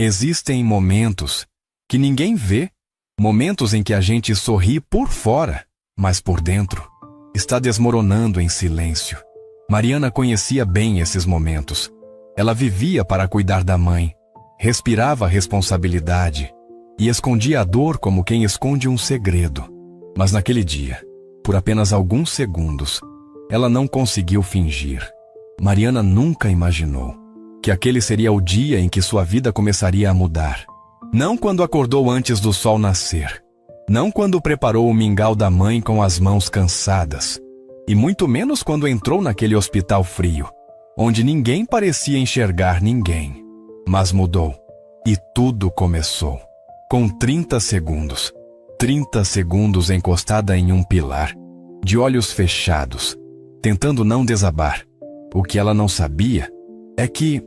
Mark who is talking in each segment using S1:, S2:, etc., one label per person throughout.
S1: Existem momentos que ninguém vê, momentos em que a gente sorri por fora, mas por dentro está desmoronando em silêncio. Mariana conhecia bem esses momentos. Ela vivia para cuidar da mãe, respirava a responsabilidade e escondia a dor como quem esconde um segredo. Mas naquele dia, por apenas alguns segundos, ela não conseguiu fingir. Mariana nunca imaginou que aquele seria o dia em que sua vida começaria a mudar. Não quando acordou antes do sol nascer. Não quando preparou o mingau da mãe com as mãos cansadas. E muito menos quando entrou naquele hospital frio, onde ninguém parecia enxergar ninguém. Mas mudou. E tudo começou. Com 30 segundos. 30 segundos encostada em um pilar, de olhos fechados, tentando não desabar. O que ela não sabia é que,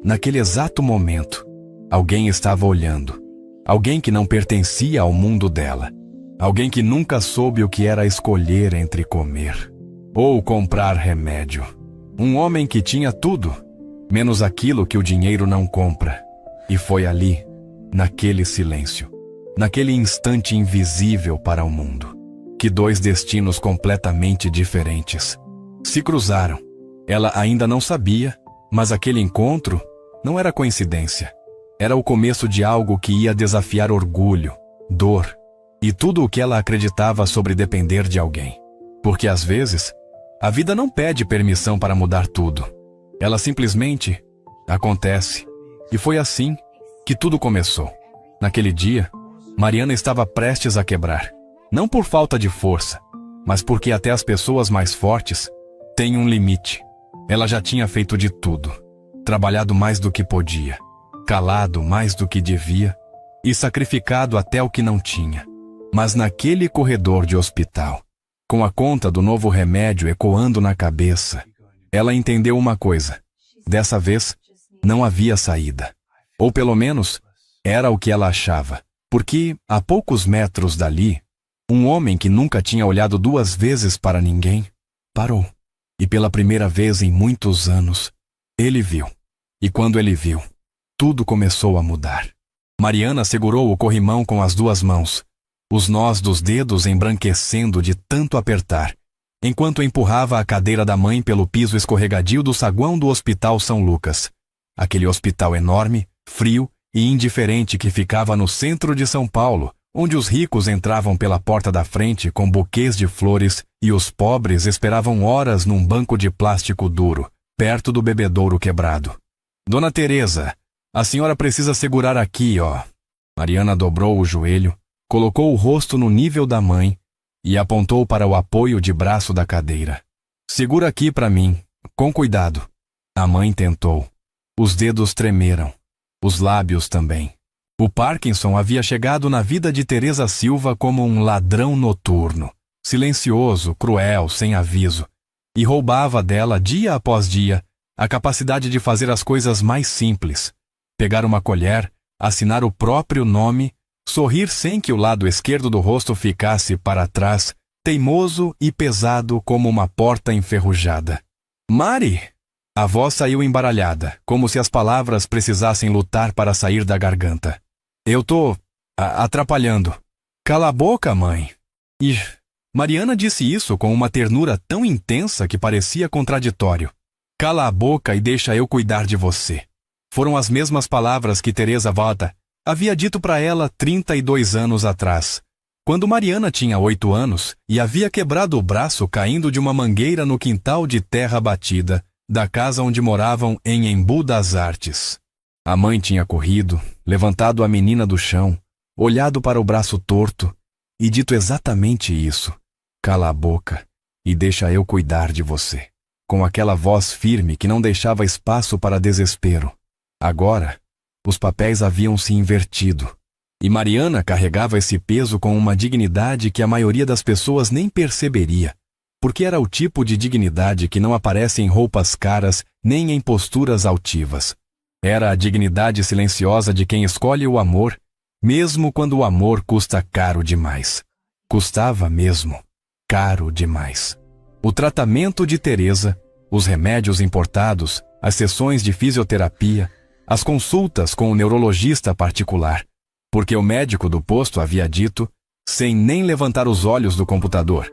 S1: naquele exato momento, alguém estava olhando. Alguém que não pertencia ao mundo dela. Alguém que nunca soube o que era escolher entre comer ou comprar remédio. Um homem que tinha tudo, menos aquilo que o dinheiro não compra. E foi ali, naquele silêncio, naquele instante invisível para o mundo, que dois destinos completamente diferentes se cruzaram. Ela ainda não sabia, mas aquele encontro não era coincidência. Era o começo de algo que ia desafiar orgulho, dor e tudo o que ela acreditava sobre depender de alguém. Porque às vezes, a vida não pede permissão para mudar tudo. Ela simplesmente acontece. E foi assim que tudo começou. Naquele dia, Mariana estava prestes a quebrar. Não por falta de força, mas porque até as pessoas mais fortes têm um limite. Ela já tinha feito de tudo. Trabalhado mais do que podia. Calado mais do que devia. E sacrificado até o que não tinha. Mas naquele corredor de hospital, com a conta do novo remédio ecoando na cabeça, ela entendeu uma coisa. Dessa vez, não havia saída. Ou pelo menos, era o que ela achava. Porque, a poucos metros dali, um homem que nunca tinha olhado duas vezes para ninguém, parou. E pela primeira vez em muitos anos, ele viu. E quando ele viu, tudo começou a mudar. Mariana segurou o corrimão com as duas mãos, os nós dos dedos embranquecendo de tanto apertar, enquanto empurrava a cadeira da mãe pelo piso escorregadio do saguão do Hospital São Lucas. Aquele hospital enorme, frio e indiferente que ficava no centro de São Paulo, onde os ricos entravam pela porta da frente com buquês de flores e os pobres esperavam horas num banco de plástico duro, perto do bebedouro quebrado. Dona Teresa, a senhora precisa segurar aqui, ó. Mariana dobrou o joelho, colocou o rosto no nível da mãe e apontou para o apoio de braço da cadeira. Segura aqui para mim, com cuidado. A mãe tentou. Os dedos tremeram. Os lábios também. O Parkinson havia chegado na vida de Teresa Silva como um ladrão noturno, silencioso, cruel, sem aviso, e roubava dela, dia após dia, a capacidade de fazer as coisas mais simples. Pegar uma colher, assinar o próprio nome, sorrir sem que o lado esquerdo do rosto ficasse para trás, teimoso e pesado como uma porta enferrujada. Mari! A voz saiu embaralhada, como se as palavras precisassem lutar para sair da garganta. Eu tô atrapalhando. Cala a boca, mãe. E Mariana disse isso com uma ternura tão intensa que parecia contraditório. Cala a boca e deixa eu cuidar de você. Foram as mesmas palavras que Teresa Vata havia dito para ela 32 anos atrás, quando Mariana tinha 8 anos e havia quebrado o braço caindo de uma mangueira no quintal de terra batida da casa onde moravam em Embu das Artes. A mãe tinha corrido, levantado a menina do chão, olhado para o braço torto e dito exatamente isso. Cala a boca e deixa eu cuidar de você. Com aquela voz firme que não deixava espaço para desespero. Agora, os papéis haviam se invertido. E Mariana carregava esse peso com uma dignidade que a maioria das pessoas nem perceberia, porque era o tipo de dignidade que não aparece em roupas caras nem em posturas altivas. Era a dignidade silenciosa de quem escolhe o amor, mesmo quando o amor custa caro demais. Custava mesmo, caro demais. O tratamento de Teresa, os remédios importados, as sessões de fisioterapia, as consultas com o neurologista particular, porque o médico do posto havia dito, sem nem levantar os olhos do computador,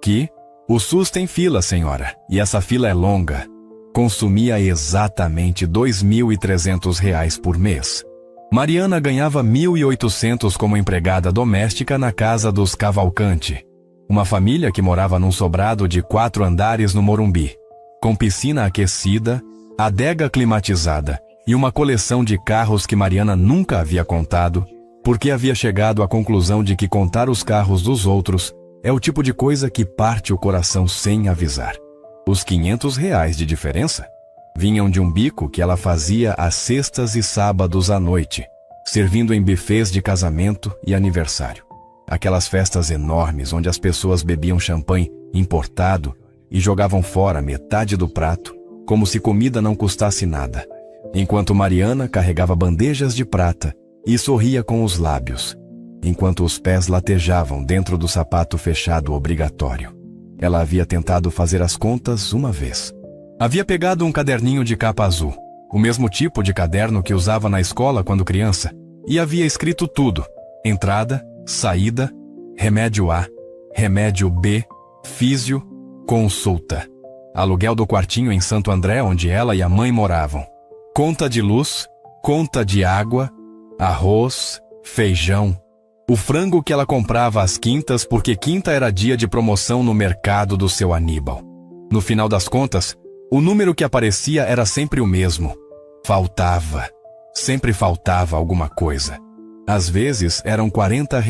S1: que o SUS tem fila, senhora, e essa fila é longa. Consumia exatamente R$ 2.300 por mês. Mariana ganhava 1.800 como empregada doméstica na casa dos Cavalcante, uma família que morava num sobrado de 4 andares no Morumbi, com piscina aquecida, adega climatizada e uma coleção de carros que Mariana nunca havia contado, porque havia chegado à conclusão de que contar os carros dos outros é o tipo de coisa que parte o coração sem avisar. Os R$ 500 de diferença vinham de um bico que ela fazia às sextas e sábados à noite, servindo em buffets de casamento e aniversário. Aquelas festas enormes onde as pessoas bebiam champanhe importado e jogavam fora metade do prato, como se comida não custasse nada, enquanto Mariana carregava bandejas de prata e sorria com os lábios, enquanto os pés latejavam dentro do sapato fechado obrigatório. Ela havia tentado fazer as contas uma vez. Havia pegado um caderninho de capa azul, o mesmo tipo de caderno que usava na escola quando criança, e havia escrito tudo: entrada, saída, remédio A, remédio B, físio, consulta, aluguel do quartinho em Santo André onde ela e a mãe moravam, conta de luz, conta de água, arroz, feijão, o frango que ela comprava às quintas porque quinta era dia de promoção no mercado do seu Aníbal. No final das contas, o número que aparecia era sempre o mesmo. Faltava. Sempre faltava alguma coisa. Às vezes eram R$ 40,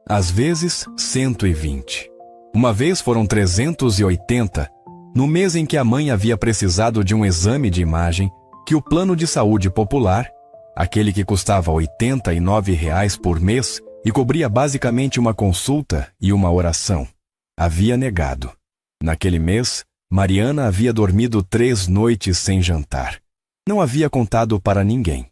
S1: às vezes 120. Uma vez foram 380, no mês em que a mãe havia precisado de um exame de imagem que o plano de saúde popular, aquele que custava R$ 89 por mês e cobria basicamente uma consulta e uma oração, havia negado. Naquele mês, Mariana havia dormido 3 noites sem jantar. Não havia contado para ninguém.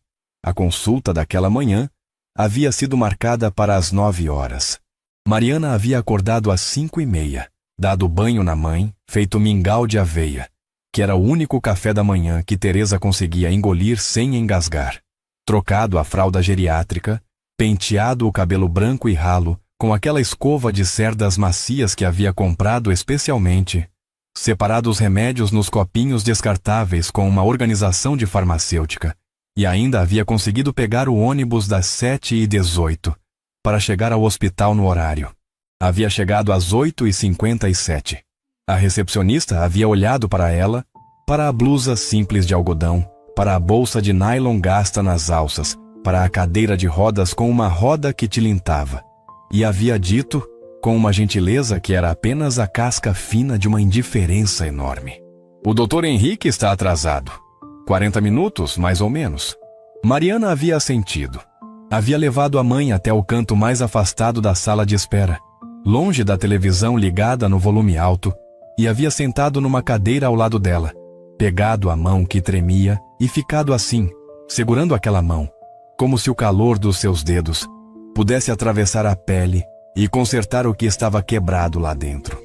S1: A consulta daquela manhã havia sido marcada para as 9 horas. Mariana havia acordado às 5h30, dado banho na mãe, feito mingau de aveia, que era o único café da manhã que Teresa conseguia engolir sem engasgar, trocado a fralda geriátrica, penteado o cabelo branco e ralo com aquela escova de cerdas macias que havia comprado especialmente, separado os remédios nos copinhos descartáveis com uma organização de farmacêutica, e ainda havia conseguido pegar o ônibus das 7h18 para chegar ao hospital no horário. Havia chegado às 8h57. A recepcionista havia olhado para ela, para a blusa simples de algodão, para a bolsa de nylon gasta nas alças, para a cadeira de rodas com uma roda que tilintava, e havia dito, com uma gentileza que era apenas a casca fina de uma indiferença enorme: "O Dr. Henrique está atrasado. 40 minutos, mais ou menos." Mariana havia assentido. Havia levado a mãe até o canto mais afastado da sala de espera, longe da televisão ligada no volume alto, e havia sentado numa cadeira ao lado dela, pegado a mão que tremia e ficado assim, segurando aquela mão, como se o calor dos seus dedos pudesse atravessar a pele e consertar o que estava quebrado lá dentro.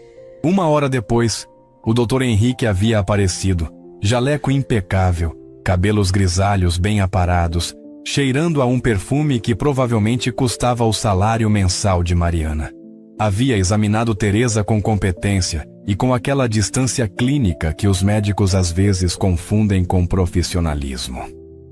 S1: 1 hora depois, o Dr. Henrique havia aparecido, jaleco impecável, cabelos grisalhos bem aparados, cheirando a um perfume que provavelmente custava o salário mensal de Mariana. Havia examinado Teresa com competência e com aquela distância clínica que os médicos às vezes confundem com profissionalismo.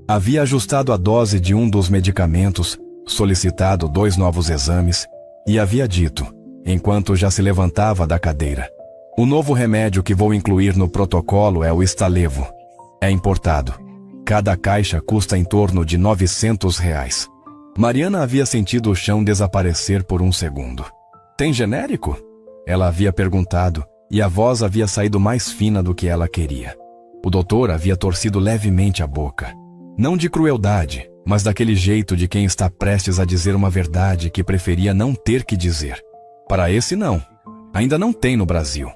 S1: Havia ajustado a dose de um dos medicamentos, solicitado 2 novos exames, e havia dito, enquanto já se levantava da cadeira: "O novo remédio que vou incluir no protocolo é o Stalevo. É importado. Cada caixa custa em torno de R$ 900. Mariana havia sentido o chão desaparecer por um segundo. "Tem genérico?" Ela havia perguntado, e a voz havia saído mais fina do que ela queria. O doutor havia torcido levemente a boca. Não de crueldade, mas daquele jeito de quem está prestes a dizer uma verdade que preferia não ter que dizer. "Para esse não. Ainda não tem no Brasil."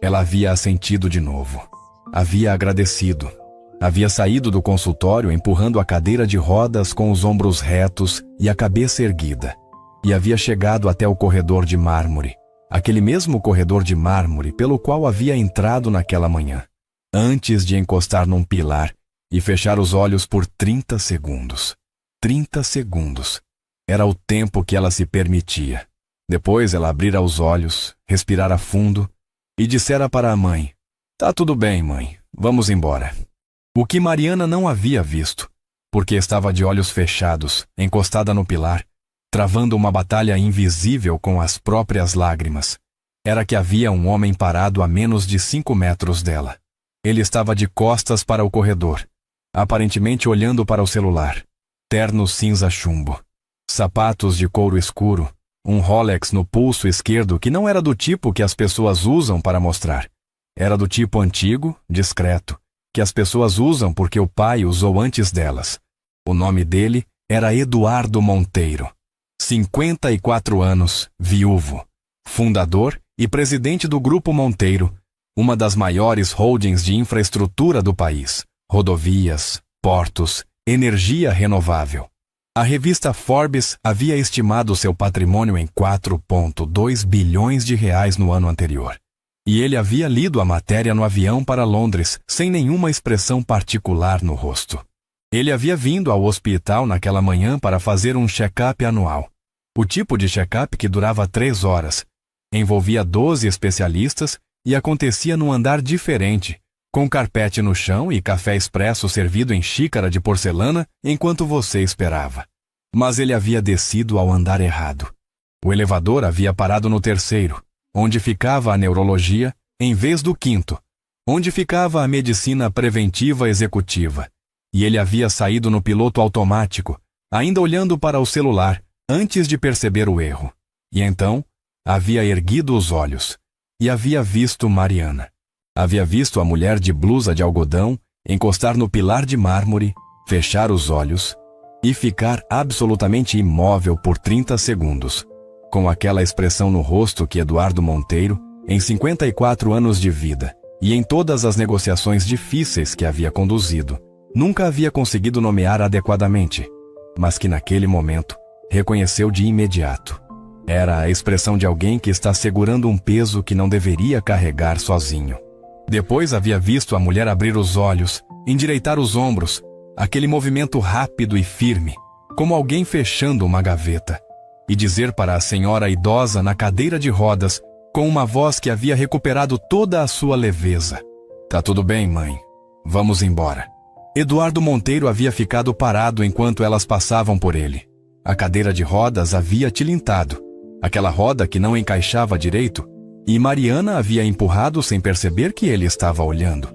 S1: Ela havia assentido de novo. Havia agradecido. Havia saído do consultório empurrando a cadeira de rodas com os ombros retos e a cabeça erguida. E havia chegado até o corredor de mármore, aquele mesmo corredor de mármore pelo qual havia entrado naquela manhã, antes de encostar num pilar e fechar os olhos por 30 segundos. 30 segundos. Era o tempo que ela se permitia. Depois ela abrira os olhos, respirara fundo e dissera para a mãe: "Tá tudo bem, mãe, vamos embora." O que Mariana não havia visto, porque estava de olhos fechados, encostada no pilar, travando uma batalha invisível com as próprias lágrimas, era que havia um homem parado a menos de 5 metros dela. Ele estava de costas para o corredor, aparentemente olhando para o celular. Terno cinza chumbo, sapatos de couro escuro, um Rolex no pulso esquerdo que não era do tipo que as pessoas usam para mostrar. Era do tipo antigo, discreto, que as pessoas usam porque o pai usou antes delas. O nome dele era Eduardo Monteiro. 54 anos, viúvo, fundador e presidente do Grupo Monteiro, uma das maiores holdings de infraestrutura do país, rodovias, portos, energia renovável. A revista Forbes havia estimado seu patrimônio em 4,2 bilhões de reais no ano anterior. E ele havia lido a matéria no avião para Londres, sem nenhuma expressão particular no rosto. Ele havia vindo ao hospital naquela manhã para fazer um check-up anual. O tipo de check-up que durava 3 horas, envolvia 12 especialistas e acontecia num andar diferente, com carpete no chão e café expresso servido em xícara de porcelana enquanto você esperava. Mas ele havia descido ao andar errado. O elevador havia parado no 3º, onde ficava a neurologia, em vez do 5º, onde ficava a medicina preventiva executiva. E ele havia saído no piloto automático, ainda olhando para o celular, antes de perceber o erro. E então, havia erguido os olhos, e havia visto Mariana. Havia visto a mulher de blusa de algodão encostar no pilar de mármore, fechar os olhos e ficar absolutamente imóvel por 30 segundos, com aquela expressão no rosto que Eduardo Monteiro, em 54 anos de vida e em todas as negociações difíceis que havia conduzido, nunca havia conseguido nomear adequadamente, mas que naquele momento reconheceu de imediato. Era a expressão de alguém que está segurando um peso que não deveria carregar sozinho. Depois havia visto a mulher abrir os olhos, endireitar os ombros, aquele movimento rápido e firme, como alguém fechando uma gaveta, e dizer para a senhora idosa na cadeira de rodas, com uma voz que havia recuperado toda a sua leveza: "Tá tudo bem, mãe. Vamos embora." Eduardo Monteiro havia ficado parado enquanto elas passavam por ele. A cadeira de rodas havia tilintado, aquela roda que não encaixava direito, e Mariana havia empurrado sem perceber que ele estava olhando.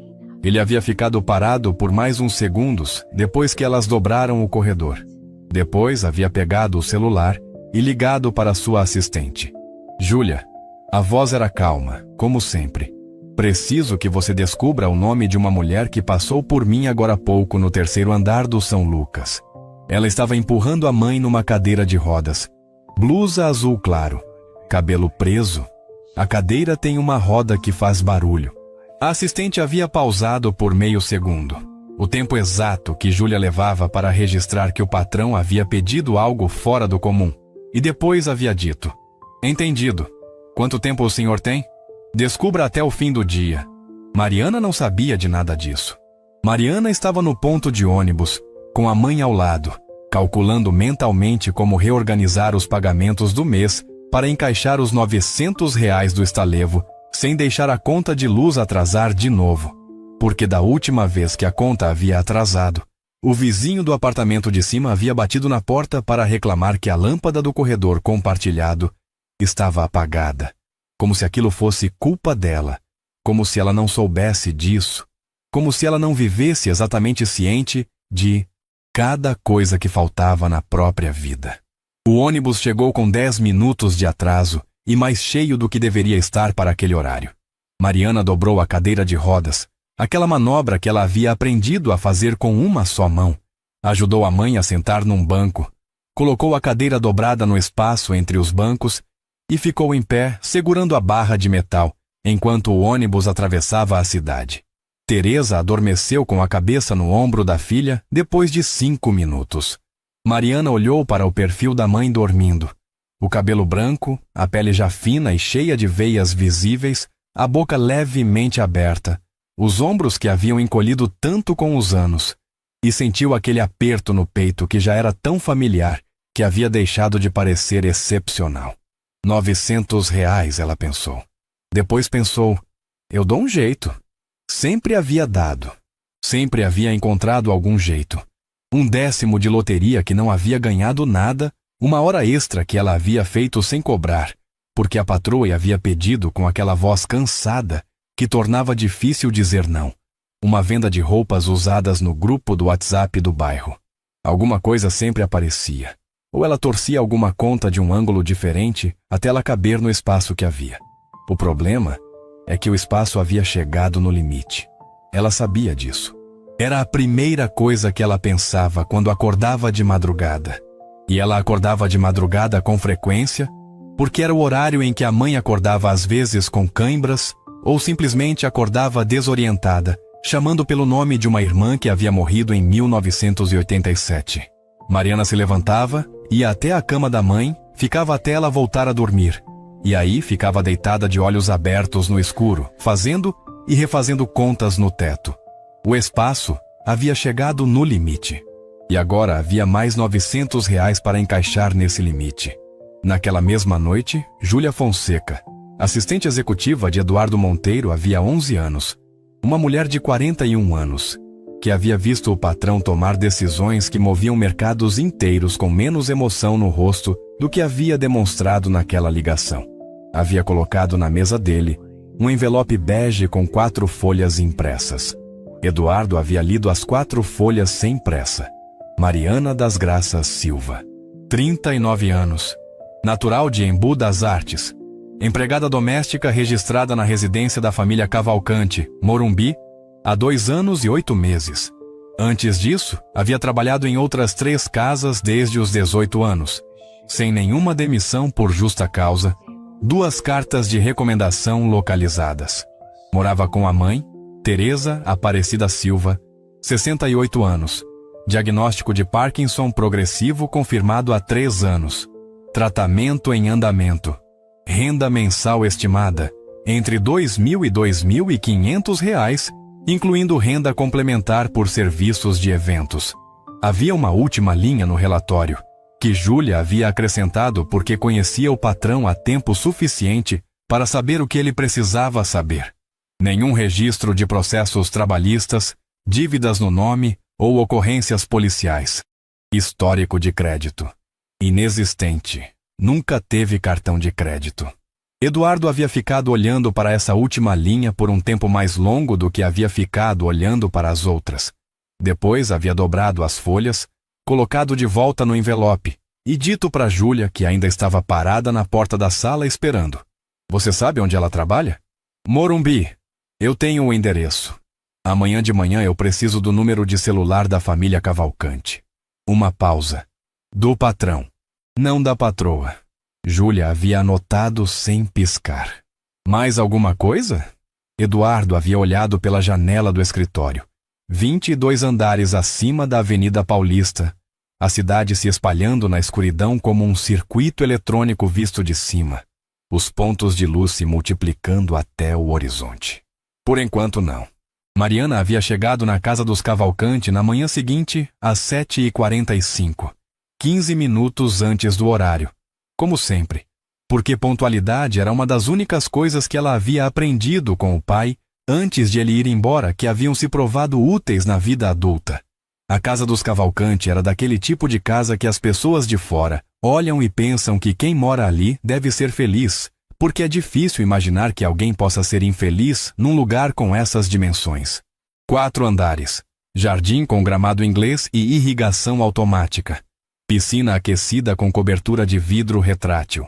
S1: Ele havia ficado parado por mais uns segundos depois que elas dobraram o corredor. Depois havia pegado o celular e ligado para sua assistente. "Júlia." A voz era calma, como sempre. "Preciso que você descubra o nome de uma mulher que passou por mim agora há pouco no 3º andar do São Lucas." Ela estava empurrando a mãe numa cadeira de rodas. Blusa azul claro, cabelo preso. A cadeira tem uma roda que faz barulho. A assistente havia pausado por meio segundo, o tempo exato que Júlia levava para registrar que o patrão havia pedido algo fora do comum, e depois havia dito: "Entendido. Quanto tempo o senhor tem? Descubra até o fim do dia." Mariana não sabia de nada disso. Mariana estava no ponto de ônibus, com a mãe ao lado, calculando mentalmente como reorganizar os pagamentos do mês para encaixar os R$ 900 do estalevo, sem deixar a conta de luz atrasar de novo. Porque da última vez que a conta havia atrasado, o vizinho do apartamento de cima havia batido na porta para reclamar que a lâmpada do corredor compartilhado estava apagada, como se aquilo fosse culpa dela, como se ela não soubesse disso, como se ela não vivesse exatamente ciente de cada coisa que faltava na própria vida. O ônibus chegou com 10 minutos de atraso e mais cheio do que deveria estar para aquele horário. Mariana dobrou a cadeira de rodas, aquela manobra que ela havia aprendido a fazer com uma só mão. Ajudou a mãe a sentar num banco, colocou a cadeira dobrada no espaço entre os bancos e ficou em pé, segurando a barra de metal, enquanto o ônibus atravessava a cidade. Teresa adormeceu com a cabeça no ombro da filha depois de 5 minutos. Mariana olhou para o perfil da mãe dormindo. O cabelo branco, a pele já fina e cheia de veias visíveis, a boca levemente aberta, os ombros que haviam encolhido tanto com os anos, e sentiu aquele aperto no peito que já era tão familiar que havia deixado de parecer excepcional. R$ 900, ela pensou. Depois pensou, eu dou um jeito. Sempre havia dado. Sempre havia encontrado algum jeito. Um décimo de loteria que não havia ganhado nada, uma hora extra que ela havia feito sem cobrar, porque a patroa havia pedido com aquela voz cansada que tornava difícil dizer não. Uma venda de roupas usadas no grupo do WhatsApp do bairro. Alguma coisa sempre aparecia. Ou ela torcia alguma conta de um ângulo diferente até ela caber no espaço que havia. O problema é que o espaço havia chegado no limite. Ela sabia disso. Era a primeira coisa que ela pensava quando acordava de madrugada. E ela acordava de madrugada com frequência, porque era o horário em que a mãe acordava às vezes com cãibras, ou simplesmente acordava desorientada, chamando pelo nome de uma irmã que havia morrido em 1987. Mariana se levantava, ia até a cama da mãe, ficava até ela voltar a dormir. E aí ficava deitada de olhos abertos no escuro, fazendo e refazendo contas no teto. O espaço havia chegado no limite. E agora havia mais R$ 900 para encaixar nesse limite. Naquela mesma noite, Júlia Fonseca, assistente executiva de Eduardo Monteiro, havia 11 anos. Uma mulher de 41 anos, que havia visto o patrão tomar decisões que moviam mercados inteiros com menos emoção no rosto do que havia demonstrado naquela ligação. Havia colocado na mesa dele um envelope bege com 4 folhas impressas. Eduardo havia lido as 4 folhas sem pressa. Mariana das Graças Silva, 39 anos, natural de Embu das Artes, empregada doméstica registrada na residência da família Cavalcante, Morumbi, há 2 anos e 8 meses. Antes disso, havia trabalhado em outras 3 casas desde os 18 anos, sem nenhuma demissão por justa causa, 2 cartas de recomendação localizadas. Morava com a mãe, Teresa Aparecida Silva, 68 anos, diagnóstico de Parkinson progressivo confirmado há 3 anos, tratamento em andamento, renda mensal estimada entre R$ 2.000 e R$ 2.500, incluindo renda complementar por serviços de eventos. Havia uma última linha no relatório, que Júlia havia acrescentado porque conhecia o patrão há tempo suficiente para saber o que ele precisava saber. Nenhum registro de processos trabalhistas, dívidas no nome ou ocorrências policiais. Histórico de crédito. Inexistente. Nunca teve cartão de crédito. Eduardo havia ficado olhando para essa última linha por um tempo mais longo do que havia ficado olhando para as outras. Depois havia dobrado as folhas, colocado de volta no envelope e dito para Júlia, que ainda estava parada na porta da sala esperando. Você sabe onde ela trabalha? Morumbi. Eu tenho o endereço. Amanhã de manhã eu preciso do número de celular da família Cavalcante. Uma pausa. Do patrão. Não da patroa. Júlia havia anotado sem piscar. Mais alguma coisa? Eduardo havia olhado pela janela do escritório. 22 andares acima da Avenida Paulista. A cidade se espalhando na escuridão como um circuito eletrônico visto de cima. Os pontos de luz se multiplicando até o horizonte. Por enquanto não. Mariana havia chegado na casa dos Cavalcante na manhã seguinte, às 7h45, 15 minutos antes do horário, como sempre, porque pontualidade era uma das únicas coisas que ela havia aprendido com o pai antes de ele ir embora que haviam se provado úteis na vida adulta. A casa dos Cavalcante era daquele tipo de casa que as pessoas de fora olham e pensam que quem mora ali deve ser feliz, porque é difícil imaginar que alguém possa ser infeliz num lugar com essas dimensões. 4 andares, jardim com gramado inglês e irrigação automática, piscina aquecida com cobertura de vidro retrátil,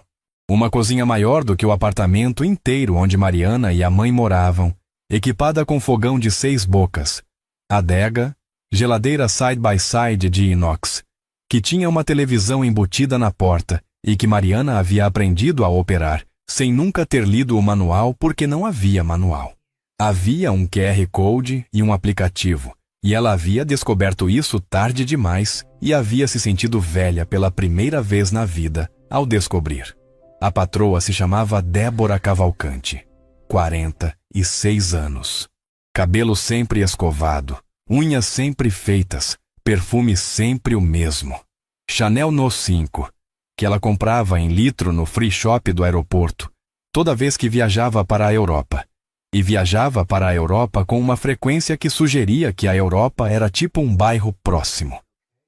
S1: uma cozinha maior do que o apartamento inteiro onde Mariana e a mãe moravam, equipada com fogão de 6 bocas, adega, geladeira side-by-side de inox, que tinha uma televisão embutida na porta e que Mariana havia aprendido a operar, sem nunca ter lido o manual porque não havia manual. Havia um QR Code e um aplicativo, e ela havia descoberto isso tarde demais e havia se sentido velha pela primeira vez na vida ao descobrir. A patroa se chamava Débora Cavalcante, 46 anos. Cabelo sempre escovado, unhas sempre feitas, perfume sempre o mesmo. Chanel No 5, que ela comprava em litro no free shop do aeroporto, toda vez que viajava para a Europa. E viajava para a Europa com uma frequência que sugeria que a Europa era tipo um bairro próximo.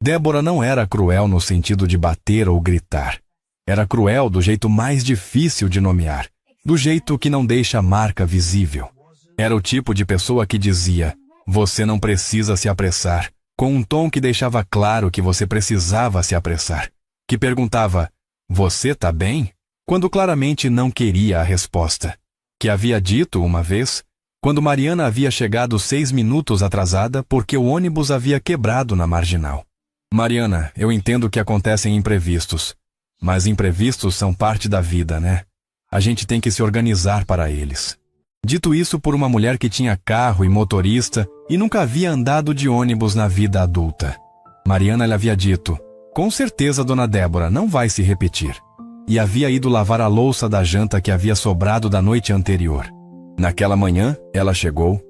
S1: Débora não era cruel no sentido de bater ou gritar. Era cruel do jeito mais difícil de nomear, do jeito que não deixa marca visível. Era o tipo de pessoa que dizia: "Você não precisa se apressar", com um tom que deixava claro que você precisava se apressar. Que perguntava: "Você tá bem?", quando claramente não queria a resposta. Que havia dito uma vez, quando Mariana havia chegado 6 minutos atrasada porque o ônibus havia quebrado na marginal: "Mariana, eu entendo que acontecem imprevistos, mas imprevistos são parte da vida, né? A gente tem que se organizar para eles." Dito isso por uma mulher que tinha carro e motorista e nunca havia andado de ônibus na vida adulta. Mariana lhe havia dito: "Com certeza, dona Débora, não vai se repetir." E havia ido lavar a louça da janta que havia sobrado da noite anterior. Naquela manhã, ela chegou,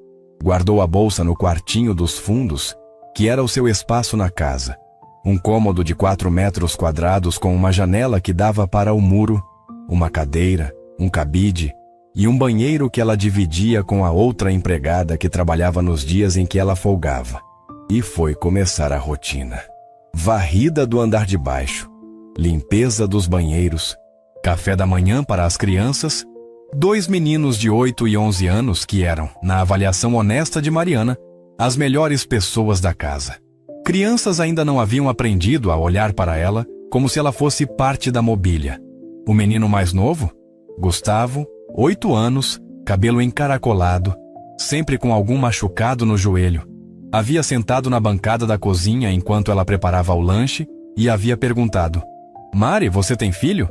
S1: guardou a bolsa no quartinho dos fundos, que era o seu espaço na casa. Um cômodo de 4 metros quadrados com uma janela que dava para o muro, uma cadeira, um cabide e um banheiro que ela dividia com a outra empregada que trabalhava nos dias em que ela folgava. E foi começar a rotina. Varrida do andar de baixo, limpeza dos banheiros, café da manhã para as crianças, 2 meninos de 8 e 11 anos que eram, na avaliação honesta de Mariana, as melhores pessoas da casa. Crianças ainda não haviam aprendido a olhar para ela como se ela fosse parte da mobília. O menino mais novo, Gustavo, 8 anos, cabelo encaracolado, sempre com algum machucado no joelho, havia sentado na bancada da cozinha enquanto ela preparava o lanche e havia perguntado: "Mari, você tem filho?"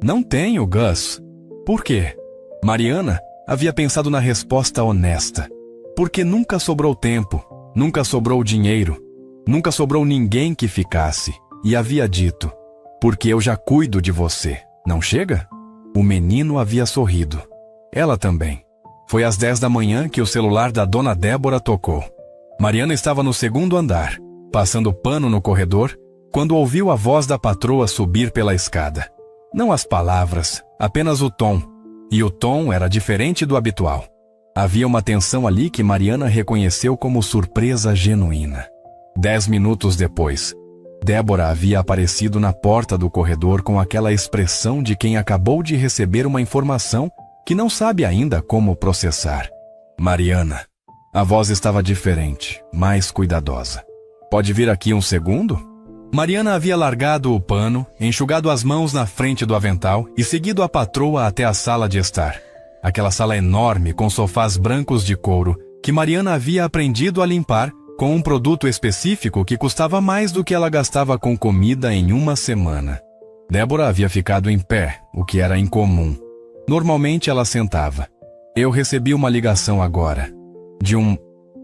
S1: "Não tenho, Gus." "Por quê?" Mariana havia pensado na resposta honesta. Porque nunca sobrou tempo, nunca sobrou dinheiro, nunca sobrou ninguém que ficasse. E havia dito: "Porque eu já cuido de você, não chega?" O menino havia sorrido. Ela também. Foi às 10 da manhã que o celular da dona Débora tocou. Mariana estava no 2º andar, passando pano no corredor, quando ouviu a voz da patroa subir pela escada. Não as palavras, apenas o tom. E o tom era diferente do habitual. Havia uma tensão ali que Mariana reconheceu como surpresa genuína. 10 minutos depois, Débora havia aparecido na porta do corredor com aquela expressão de quem acabou de receber uma informação que não sabe ainda como processar. "Mariana." A voz estava diferente, mais cuidadosa. "Pode vir aqui um segundo?" Mariana havia largado o pano, enxugado as mãos na frente do avental e seguido a patroa até a sala de estar. Aquela sala enorme com sofás brancos de couro que Mariana havia aprendido a limpar com um produto específico que custava mais do que ela gastava com comida em uma semana. Débora havia ficado em pé, o que era incomum. Normalmente ela sentava. "Eu recebi uma ligação agora. De um..."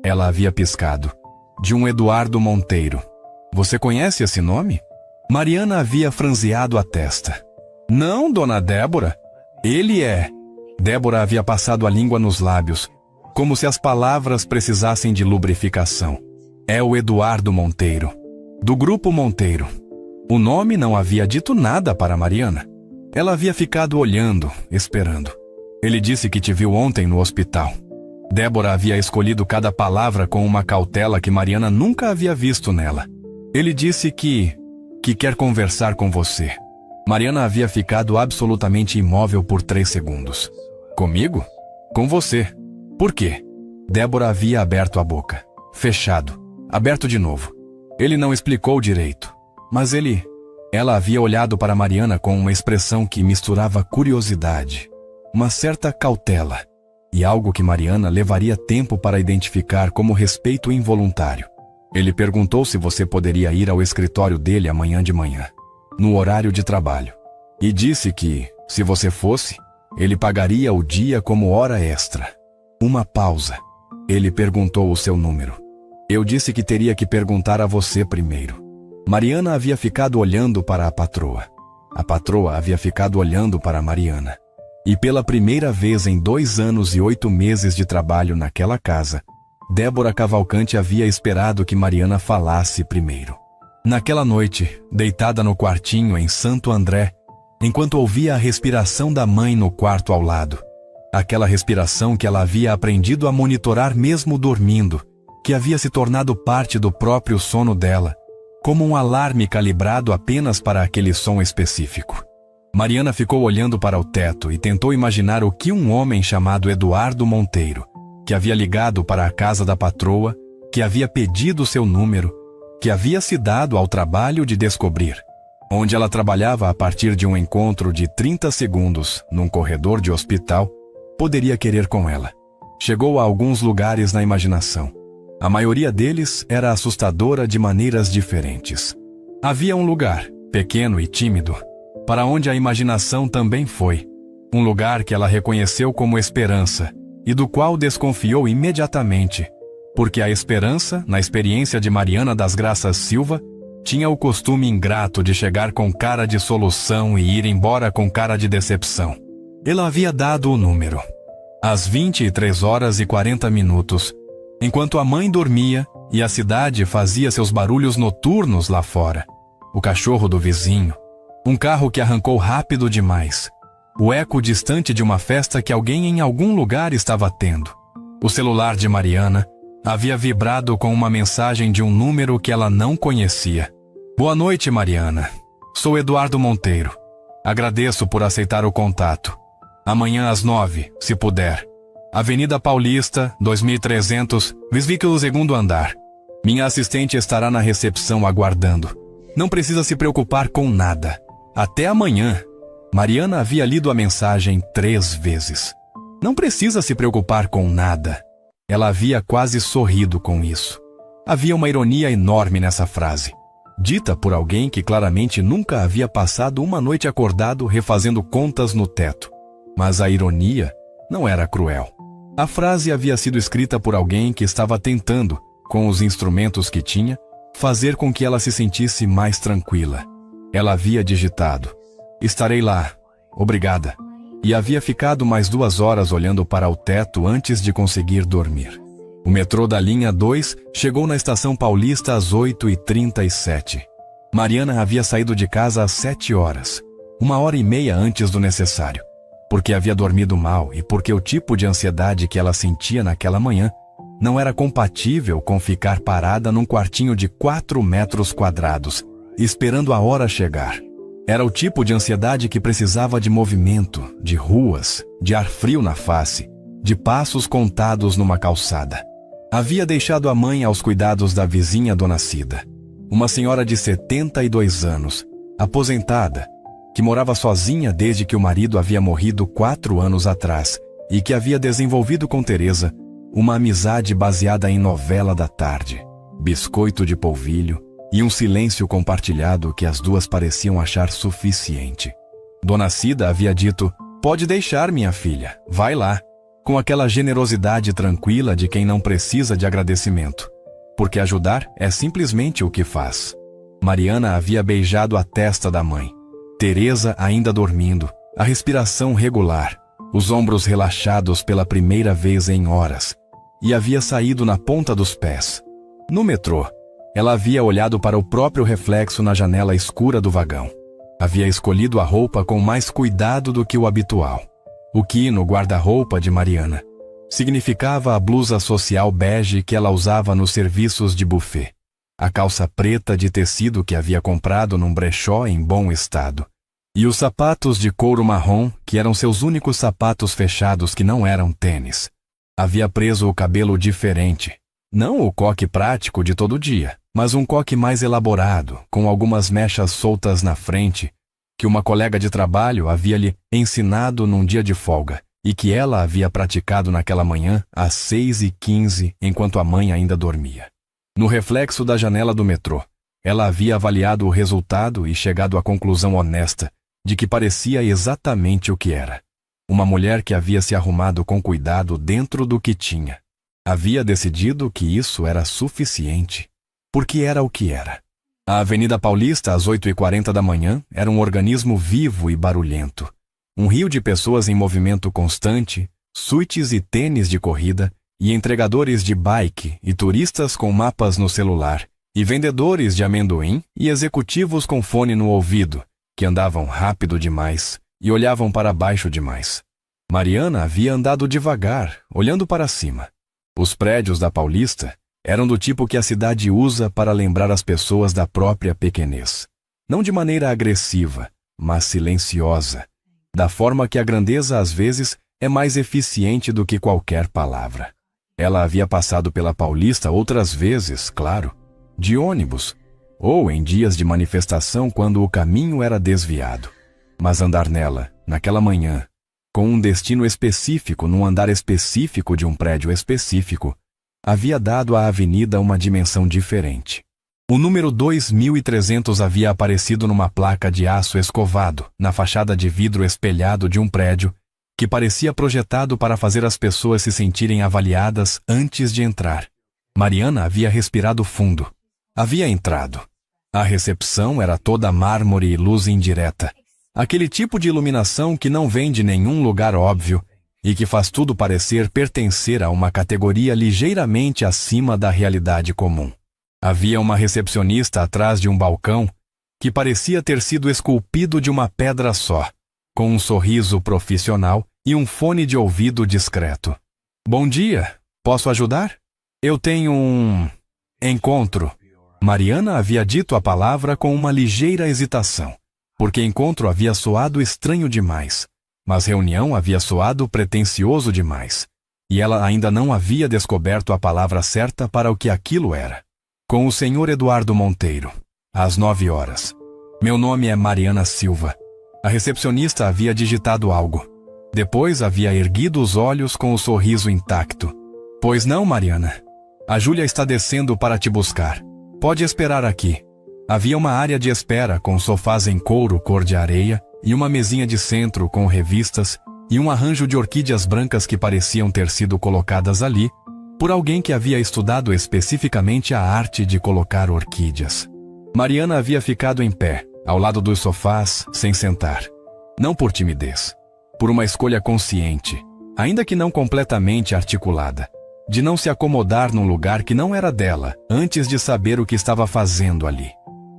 S1: Ela havia piscado. "De um Eduardo Monteiro. Você conhece esse nome?" Mariana havia franziado a testa. "Não, dona Débora. Ele é..." Débora havia passado a língua nos lábios, como se as palavras precisassem de lubrificação. "É o Eduardo Monteiro, do Grupo Monteiro." O nome não havia dito nada para Mariana. Ela havia ficado olhando, esperando. "Ele disse que te viu ontem no hospital." Débora havia escolhido cada palavra com uma cautela que Mariana nunca havia visto nela. "Ele disse que quer conversar com você." Mariana havia ficado absolutamente imóvel por 3 segundos. "Comigo?" "Com você." "Por quê?" Débora havia aberto a boca. Fechado. Aberto de novo. Ele não explicou direito. Mas ele... Ela havia olhado para Mariana com uma expressão que misturava curiosidade, uma certa cautela, e algo que Mariana levaria tempo para identificar como respeito involuntário. Ele perguntou se você poderia ir ao escritório dele amanhã de manhã, no horário de trabalho, e disse que, se você fosse, ele pagaria o dia como hora extra. Uma pausa. Ele perguntou o seu número. Eu disse que teria que perguntar a você primeiro. Mariana havia ficado olhando para a patroa. A patroa havia ficado olhando para Mariana. E pela primeira vez em 2 anos e 8 meses de trabalho naquela casa, Débora Cavalcante havia esperado que Mariana falasse primeiro. Naquela noite, deitada no quartinho em Santo André, enquanto ouvia a respiração da mãe no quarto ao lado, aquela respiração que ela havia aprendido a monitorar mesmo dormindo, que havia se tornado parte do próprio sono dela, como um alarme calibrado apenas para aquele som específico. Mariana ficou olhando para o teto e tentou imaginar o que um homem chamado Eduardo Monteiro, que havia ligado para a casa da patroa, que havia pedido seu número, que havia se dado ao trabalho de descobrir onde ela trabalhava a partir de um encontro de 30 segundos num corredor de hospital, poderia querer com ela. Chegou a alguns lugares na imaginação. A maioria deles era assustadora de maneiras diferentes. Havia um lugar, pequeno e tímido, para onde a imaginação também foi. Um lugar que ela reconheceu como esperança e do qual desconfiou imediatamente, porque a esperança, na experiência de Mariana das Graças Silva, tinha o costume ingrato de chegar com cara de solução e ir embora com cara de decepção. Ela havia dado o número. Às 23h40, enquanto a mãe dormia e a cidade fazia seus barulhos noturnos lá fora. O cachorro do vizinho, um carro que arrancou rápido demais, o eco distante de uma festa que alguém em algum lugar estava tendo. O celular de Mariana havia vibrado com uma mensagem de um número que ela não conhecia. Boa noite, Mariana. Sou Eduardo Monteiro. Agradeço por aceitar o contato. Amanhã às 9, se puder. Avenida Paulista, 2300, veículo 2º andar. Minha assistente estará na recepção aguardando. Não precisa se preocupar com nada. Até amanhã. Mariana havia lido a mensagem 3 vezes. Não precisa se preocupar com nada. Ela havia quase sorrido com isso. Havia uma ironia enorme nessa frase, dita por alguém que claramente nunca havia passado uma noite acordado refazendo contas no teto. Mas a ironia não era cruel. A frase havia sido escrita por alguém que estava tentando, com os instrumentos que tinha, fazer com que ela se sentisse mais tranquila. Ela havia digitado: estarei lá, obrigada. E havia ficado mais 2 horas olhando para o teto antes de conseguir dormir. O metrô da linha 2 chegou na estação Paulista às 8h37. Mariana havia saído de casa às 7 horas, 1h30 antes do necessário, porque havia dormido mal e porque o tipo de ansiedade que ela sentia naquela manhã não era compatível com ficar parada num quartinho de 4 metros quadrados, esperando a hora chegar. Era o tipo de ansiedade que precisava de movimento, de ruas, de ar frio na face, de passos contados numa calçada. Havia deixado a mãe aos cuidados da vizinha Dona Cida, uma senhora de 72 anos, aposentada, que morava sozinha desde que o marido havia morrido 4 anos atrás e que havia desenvolvido com Teresa uma amizade baseada em novela da tarde, biscoito de polvilho e um silêncio compartilhado que as duas pareciam achar suficiente. Dona Cida havia dito: pode deixar, minha filha, vai lá, com aquela generosidade tranquila de quem não precisa de agradecimento, porque ajudar é simplesmente o que faz. Mariana havia beijado a testa da mãe. Teresa ainda dormindo, a respiração regular, os ombros relaxados pela primeira vez em horas, e havia saído na ponta dos pés. No metrô, ela havia olhado para o próprio reflexo na janela escura do vagão. Havia escolhido a roupa com mais cuidado do que o habitual. O que, no guarda-roupa de Mariana, significava a blusa social bege que ela usava nos serviços de buffet, a calça preta de tecido que havia comprado num brechó em bom estado, e os sapatos de couro marrom que eram seus únicos sapatos fechados que não eram tênis. Havia preso o cabelo diferente, não o coque prático de todo dia, mas um coque mais elaborado, com algumas mechas soltas na frente, que uma colega de trabalho havia lhe ensinado num dia de folga e que ela havia praticado naquela manhã às 6h15, enquanto a mãe ainda dormia. No reflexo da janela do metrô, ela havia avaliado o resultado e chegado à conclusão honesta de que parecia exatamente o que era. Uma mulher que havia se arrumado com cuidado dentro do que tinha. Havia decidido que isso era suficiente, porque era o que era. A Avenida Paulista, às 8h40 da manhã, era um organismo vivo e barulhento. Um rio de pessoas em movimento constante, suítes e tênis de corrida, e entregadores de bike e turistas com mapas no celular, e vendedores de amendoim e executivos com fone no ouvido, que andavam rápido demais e olhavam para baixo demais. Mariana havia andado devagar, olhando para cima. Os prédios da Paulista eram do tipo que a cidade usa para lembrar as pessoas da própria pequenez. Não de maneira agressiva, mas silenciosa, da forma que a grandeza às vezes é mais eficiente do que qualquer palavra. Ela havia passado pela Paulista outras vezes, claro, de ônibus, ou em dias de manifestação quando o caminho era desviado. Mas andar nela, naquela manhã, com um destino específico num andar específico de um prédio específico, havia dado à avenida uma dimensão diferente. O número 2300 havia aparecido numa placa de aço escovado, na fachada de vidro espelhado de um prédio, que parecia projetado para fazer as pessoas se sentirem avaliadas antes de entrar. Mariana havia respirado fundo. Havia entrado. A recepção era toda mármore e luz indireta. Aquele tipo de iluminação que não vem de nenhum lugar óbvio e que faz tudo parecer pertencer a uma categoria ligeiramente acima da realidade comum. Havia uma recepcionista atrás de um balcão que parecia ter sido esculpido de uma pedra só, com um sorriso profissional e um fone de ouvido discreto. Bom dia, posso ajudar? Eu tenho um encontro. Mariana havia dito a palavra com uma ligeira hesitação, porque encontro havia soado estranho demais, mas reunião havia soado pretensioso demais, e ela ainda não havia descoberto a palavra certa para o que aquilo era. Com o senhor Eduardo Monteiro, às 9 horas. Meu nome é Mariana Silva. A recepcionista havia digitado algo. Depois havia erguido os olhos com o sorriso intacto. Pois não, Mariana? A Júlia está descendo para te buscar. Pode esperar aqui. Havia uma área de espera com sofás em couro cor de areia e uma mesinha de centro com revistas e um arranjo de orquídeas brancas que pareciam ter sido colocadas ali por alguém que havia estudado especificamente a arte de colocar orquídeas. Mariana havia ficado em pé, ao lado dos sofás, sem sentar. Não por timidez, por uma escolha consciente, ainda que não completamente articulada, de não se acomodar num lugar que não era dela, antes de saber o que estava fazendo ali.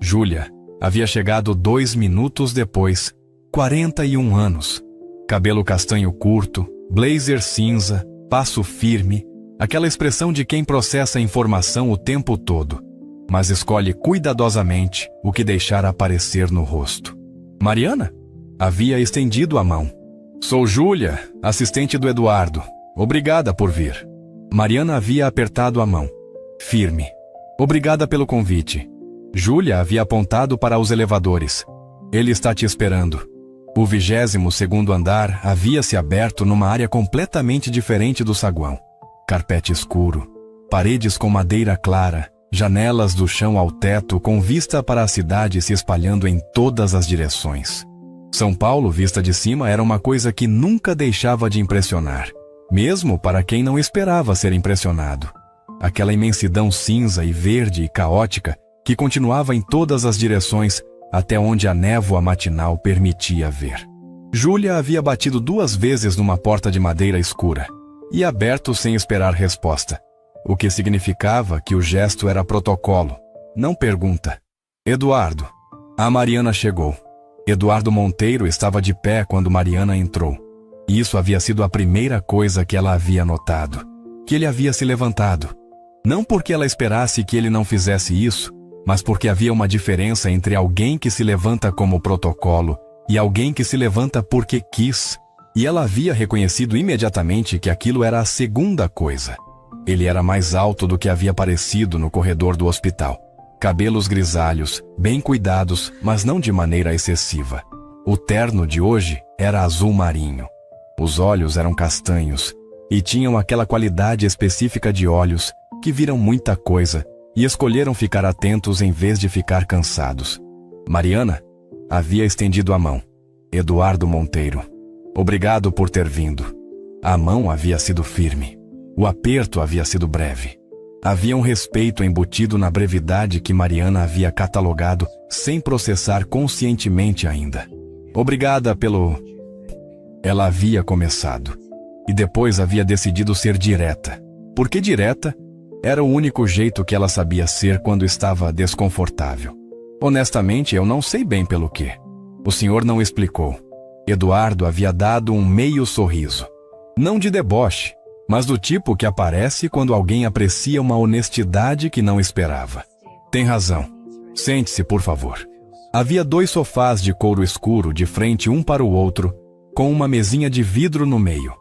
S1: Júlia havia chegado 2 minutos depois, 41 anos. Cabelo castanho curto, blazer cinza, passo firme, aquela expressão de quem processa a informação o tempo todo, mas escolhe cuidadosamente o que deixar aparecer no rosto. Mariana havia estendido a mão. Sou Júlia, assistente do Eduardo. Obrigada por vir. Mariana havia apertado a mão. Firme. Obrigada pelo convite. Júlia havia apontado para os elevadores. Ele está te esperando. O 22º andar havia se aberto numa área completamente diferente do saguão. Carpete escuro, paredes com madeira clara, janelas do chão ao teto com vista para a cidade se espalhando em todas as direções. São Paulo, vista de cima, era uma coisa que nunca deixava de impressionar, mesmo para quem não esperava ser impressionado. Aquela imensidão cinza e verde e caótica que continuava em todas as direções até onde a névoa matinal permitia ver. Júlia havia batido 2 vezes numa porta de madeira escura e aberto sem esperar resposta, o que significava que o gesto era protocolo, não pergunta. Eduardo. A Mariana chegou. Eduardo Monteiro estava de pé quando Mariana entrou. Isso havia sido a primeira coisa que ela havia notado, que ele havia se levantado. Não porque ela esperasse que ele não fizesse isso, mas porque havia uma diferença entre alguém que se levanta como protocolo e alguém que se levanta porque quis. E ela havia reconhecido imediatamente que aquilo era a segunda coisa. Ele era mais alto do que havia parecido no corredor do hospital. Cabelos grisalhos, bem cuidados, mas não de maneira excessiva. O terno de hoje era azul marinho. Os olhos eram castanhos e tinham aquela qualidade específica de olhos que viram muita coisa e escolheram ficar atentos em vez de ficar cansados. Mariana havia estendido a mão. Eduardo Monteiro. Obrigado por ter vindo. A mão havia sido firme. O aperto havia sido breve. Havia um respeito embutido na brevidade que Mariana havia catalogado sem processar conscientemente ainda. Obrigada pelo... Ela havia começado. E depois havia decidido ser direta. porque direta era o único jeito que ela sabia ser quando estava desconfortável. Honestamente, eu não sei bem pelo quê. O senhor não explicou. Eduardo havia dado um meio sorriso. Não de deboche, mas do tipo que aparece quando alguém aprecia uma honestidade que não esperava. Tem razão. Sente-se, por favor. Havia 2 sofás de couro escuro de frente um para o outro, com uma mesinha de vidro no meio.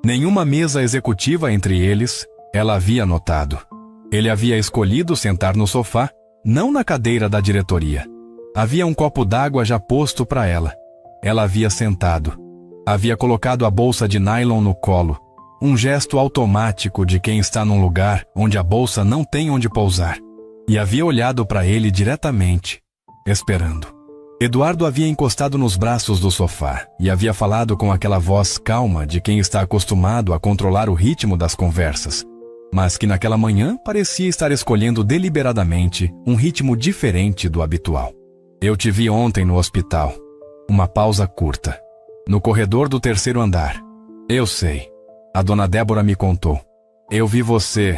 S1: Nenhuma mesa executiva entre eles, ela havia notado. Ele havia escolhido sentar no sofá, não na cadeira da diretoria. Havia um copo d'água já posto para ela. Ela havia sentado. Havia colocado a bolsa de nylon no colo, um gesto automático de quem está num lugar onde a bolsa não tem onde pousar. E havia olhado para ele diretamente, esperando. Eduardo havia encostado nos braços do sofá e havia falado com aquela voz calma de quem está acostumado a controlar o ritmo das conversas, mas que naquela manhã parecia estar escolhendo deliberadamente um ritmo diferente do habitual. Eu te vi ontem no hospital. Uma pausa curta. No corredor do 3º andar. Eu sei. A dona Débora me contou. Eu vi você.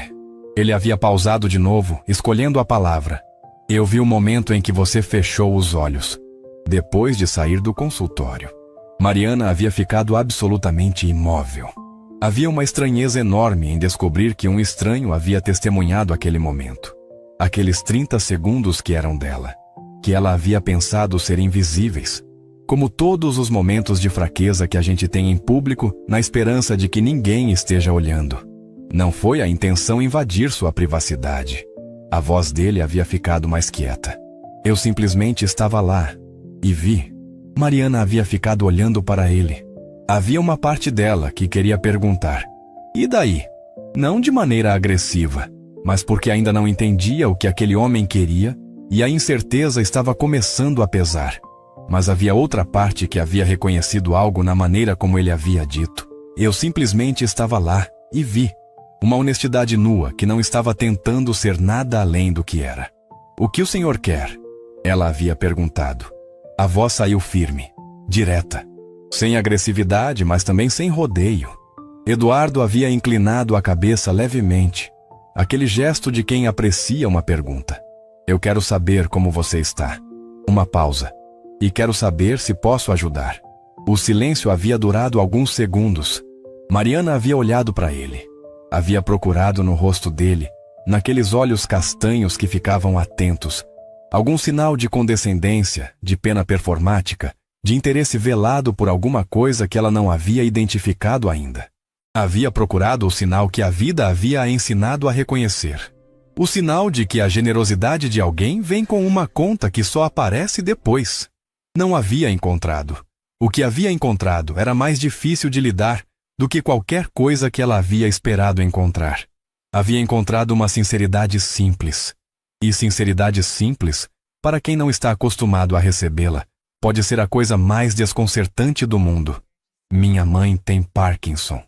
S1: Ele havia pausado de novo, escolhendo a palavra. Eu vi o momento em que você fechou os olhos, depois de sair do consultório. Mariana havia ficado absolutamente imóvel. Havia uma estranheza enorme em descobrir que um estranho havia testemunhado aquele momento. Aqueles 30 segundos que eram dela, que ela havia pensado ser invisíveis. Como todos os momentos de fraqueza que a gente tem em público, na esperança de que ninguém esteja olhando. Não foi a intenção invadir sua privacidade. A voz dele havia ficado mais quieta. Eu simplesmente estava lá e vi. Mariana havia ficado olhando para ele. Havia uma parte dela que queria perguntar: e daí? Não de maneira agressiva, mas porque ainda não entendia o que aquele homem queria e a incerteza estava começando a pesar. Mas havia outra parte que havia reconhecido algo na maneira como ele havia dito. Eu simplesmente estava lá e vi. Uma honestidade nua que não estava tentando ser nada além do que era. O que o senhor quer? Ela havia perguntado. A voz saiu firme, direta. Sem agressividade, mas também sem rodeio. Eduardo havia inclinado a cabeça levemente. Aquele gesto de quem aprecia uma pergunta. Eu quero saber como você está. Uma pausa. E quero saber se posso ajudar. O silêncio havia durado alguns segundos. Mariana havia olhado para ele. Havia procurado no rosto dele, naqueles olhos castanhos que ficavam atentos, algum sinal de condescendência, de pena performática, de interesse velado por alguma coisa que ela não havia identificado ainda. Havia procurado o sinal que a vida havia a ensinado a reconhecer. O sinal de que a generosidade de alguém vem com uma conta que só aparece depois. Não havia encontrado. O que havia encontrado era mais difícil de lidar do que qualquer coisa que ela havia esperado encontrar. Havia encontrado uma sinceridade simples. E sinceridade simples, para quem não está acostumado a recebê-la, pode ser a coisa mais desconcertante do mundo. Minha mãe tem Parkinson.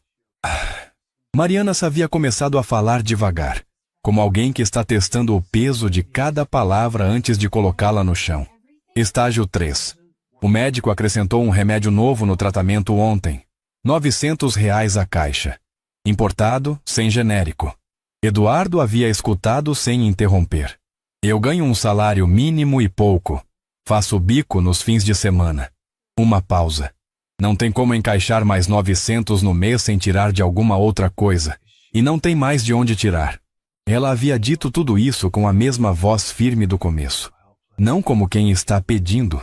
S1: Mariana havia começado a falar devagar, como alguém que está testando o peso de cada palavra antes de colocá-la no chão. Estágio 3. O médico acrescentou um remédio novo no tratamento ontem. R$ 900 a caixa. Importado, sem genérico. Eduardo havia escutado sem interromper. Eu ganho um salário mínimo e pouco. Faço bico nos fins de semana. Uma pausa. Não tem como encaixar mais 900 no mês sem tirar de alguma outra coisa. E não tem mais de onde tirar. Ela havia dito tudo isso com a mesma voz firme do começo. Não como quem está pedindo,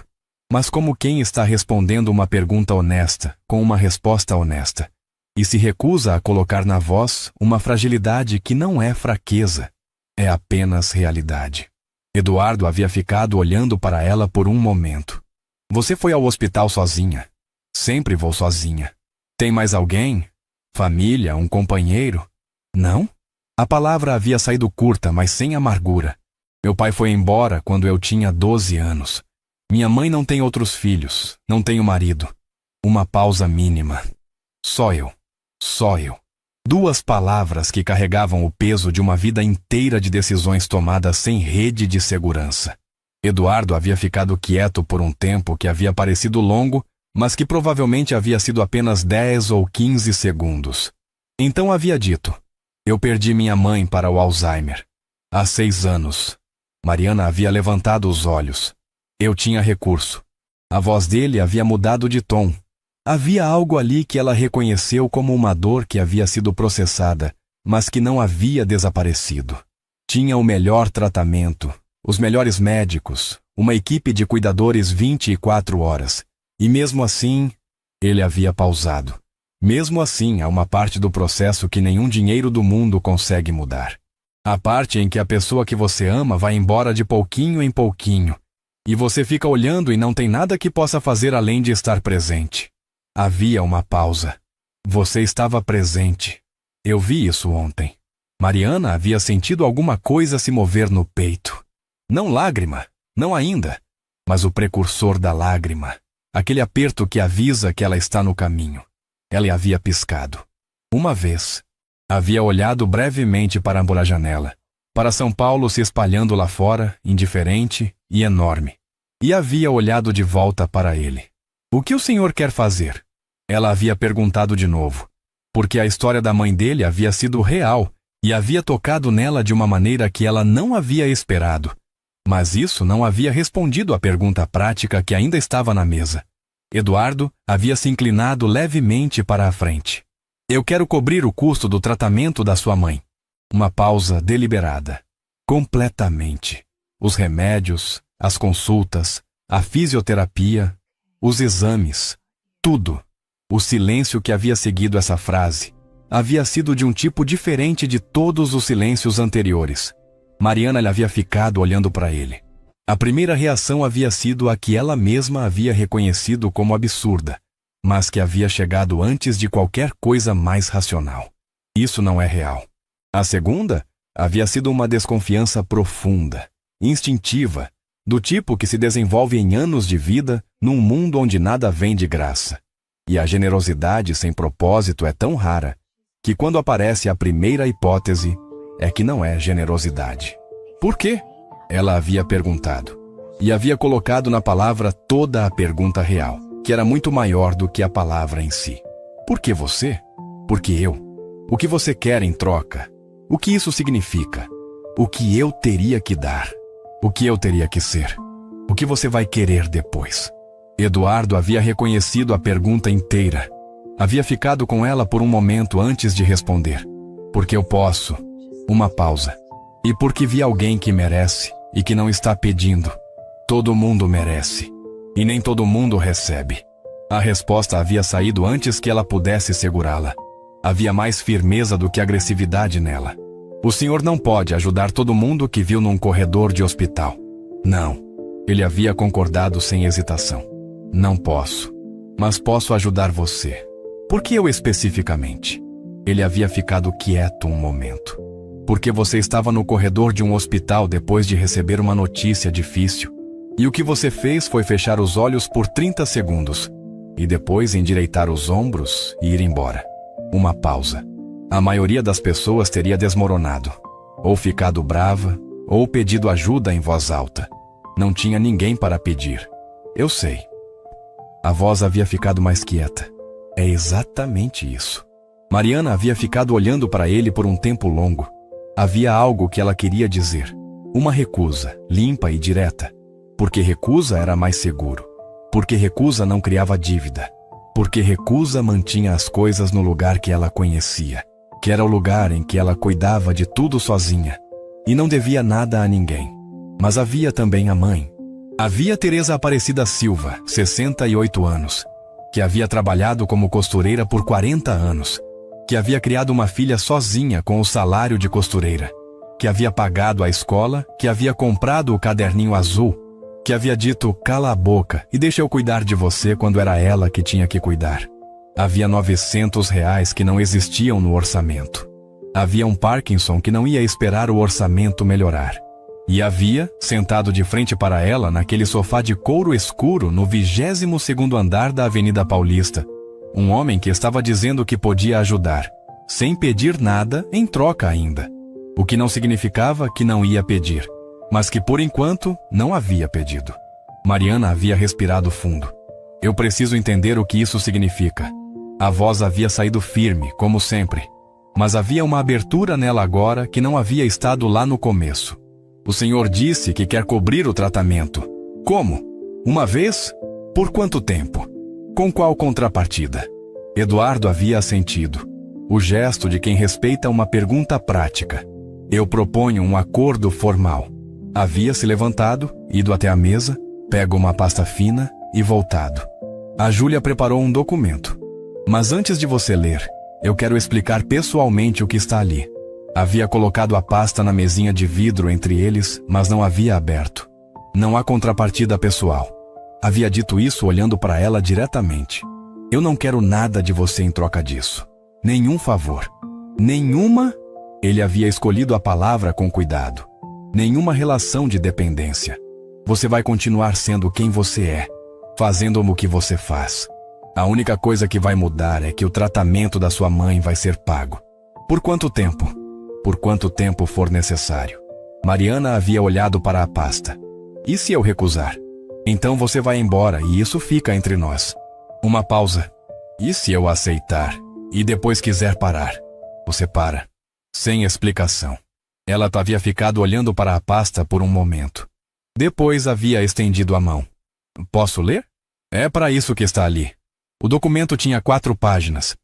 S1: mas como quem está respondendo uma pergunta honesta, com uma resposta honesta, e se recusa a colocar na voz uma fragilidade que não é fraqueza, é apenas realidade. Eduardo havia ficado olhando para ela por um momento. Você foi ao hospital sozinha? Sempre vou sozinha. Tem mais alguém? Família, um companheiro? Não? A palavra havia saído curta, mas sem amargura. Meu pai foi embora quando eu tinha 12 anos. Minha mãe não tem outros filhos, não tenho marido. Uma pausa mínima. Só eu. Só eu. 2 palavras que carregavam o peso de uma vida inteira de decisões tomadas sem rede de segurança. Eduardo havia ficado quieto por um tempo que havia parecido longo, mas que provavelmente havia sido apenas 10 ou 15 segundos. Então havia dito: Eu perdi minha mãe para o Alzheimer. Há 6 anos. Mariana havia levantado os olhos. Eu tinha recurso. A voz dele havia mudado de tom. Havia algo ali que ela reconheceu como uma dor que havia sido processada, mas que não havia desaparecido. Tinha o melhor tratamento, os melhores médicos, uma equipe de cuidadores 24 horas. E mesmo assim, ele havia pausado. Mesmo assim, há uma parte do processo que nenhum dinheiro do mundo consegue mudar. A parte em que a pessoa que você ama vai embora de pouquinho em pouquinho, e você fica olhando e não tem nada que possa fazer além de estar presente. Havia uma pausa. Você estava presente. Eu vi isso ontem. Mariana havia sentido alguma coisa se mover no peito. Não lágrima, não ainda, mas o precursor da lágrima. Aquele aperto que avisa que ela está no caminho. Ela havia piscado. Uma vez. Havia olhado brevemente para a janela, para São Paulo se espalhando lá fora, indiferente e enorme. E havia olhado de volta para ele. O que o senhor quer fazer? Ela havia perguntado de novo, porque a história da mãe dele havia sido real e havia tocado nela de uma maneira que ela não havia esperado. Mas isso não havia respondido à pergunta prática que ainda estava na mesa. Eduardo havia se inclinado levemente para a frente. Eu quero cobrir o custo do tratamento da sua mãe. Uma pausa deliberada. Completamente. Os remédios, as consultas, a fisioterapia, os exames, tudo. O silêncio que havia seguido essa frase havia sido de um tipo diferente de todos os silêncios anteriores. Mariana lhe havia ficado olhando para ele. A primeira reação havia sido a que ela mesma havia reconhecido como absurda, mas que havia chegado antes de qualquer coisa mais racional. Isso não é real. A segunda havia sido uma desconfiança profunda, instintiva, do tipo que se desenvolve em anos de vida num mundo onde nada vem de graça. E a generosidade sem propósito é tão rara que quando aparece a primeira hipótese é que não é generosidade. Por quê? Ela havia perguntado. E havia colocado na palavra toda a pergunta real, que era muito maior do que a palavra em si. Por que você? Por que eu? O que você quer em troca? O que isso significa? O que eu teria que dar? O que eu teria que ser? O que você vai querer depois? Eduardo havia reconhecido a pergunta inteira. Havia ficado com ela por um momento antes de responder. Porque eu posso. Uma pausa. E porque vi alguém que merece e que não está pedindo. Todo mundo merece. E nem todo mundo recebe. A resposta havia saído antes que ela pudesse segurá-la. Havia mais firmeza do que agressividade nela. O senhor não pode ajudar todo mundo que viu num corredor de hospital. Não. Ele havia concordado sem hesitação. Não posso. Mas posso ajudar você. Por que eu especificamente? Ele havia ficado quieto um momento. Porque você estava no corredor de um hospital depois de receber uma notícia difícil. E o que você fez foi fechar os olhos por 30 segundos. E depois endireitar os ombros e ir embora. Uma pausa. A maioria das pessoas teria desmoronado. Ou ficado brava, ou pedido ajuda em voz alta. Não tinha ninguém para pedir. Eu sei. A voz havia ficado mais quieta. É exatamente isso. Mariana havia ficado olhando para ele por um tempo longo. Havia algo que ela queria dizer. Uma recusa, limpa e direta. Porque recusa era mais seguro. Porque recusa não criava dívida. Porque recusa mantinha as coisas no lugar que ela conhecia. Que era o lugar em que ela cuidava de tudo sozinha. E não devia nada a ninguém. Mas havia também a mãe. Havia Teresa Aparecida Silva, 68 anos. Que havia trabalhado como costureira por 40 anos. Que havia criado uma filha sozinha com o salário de costureira. Que havia pagado a escola, que havia comprado o caderninho azul. Que havia dito, cala a boca e deixa eu cuidar de você quando era ela que tinha que cuidar. Havia R$ 900 que não existiam no orçamento. Havia um Parkinson que não ia esperar o orçamento melhorar. E havia, sentado de frente para ela naquele sofá de couro escuro no 22º andar da Avenida Paulista, um homem que estava dizendo que podia ajudar, sem pedir nada em troca ainda. O que não significava que não ia pedir, mas que por enquanto não havia pedido. Mariana havia respirado fundo. Eu preciso entender o que isso significa. A voz havia saído firme, como sempre. Mas havia uma abertura nela agora que não havia estado lá no começo. O senhor disse que quer cobrir o tratamento. Como? Uma vez? Por quanto tempo? Com qual contrapartida? Eduardo havia assentido. O gesto de quem respeita uma pergunta prática. Eu proponho um acordo formal. Havia se levantado, ido até a mesa, pego uma pasta fina e voltado. A Júlia preparou um documento. Mas antes de você ler, eu quero explicar pessoalmente o que está ali. Havia colocado a pasta na mesinha de vidro entre eles, mas não havia aberto. Não há contrapartida pessoal. Havia dito isso olhando para ela diretamente. Eu não quero nada de você em troca disso. Nenhum favor. Nenhuma... Ele havia escolhido a palavra com cuidado. Nenhuma relação de dependência. Você vai continuar sendo quem você é, fazendo o que você faz. A única coisa que vai mudar é que o tratamento da sua mãe vai ser pago. Por quanto tempo? Por quanto tempo for necessário. Mariana havia olhado para a pasta. E se eu recusar? Então você vai embora e isso fica entre nós. Uma pausa. E se eu aceitar? E depois quiser parar? Você para. Sem explicação. Ela havia ficado olhando para a pasta por um momento. Depois havia estendido a mão. Posso ler? É para isso que está ali. O documento tinha 4 páginas.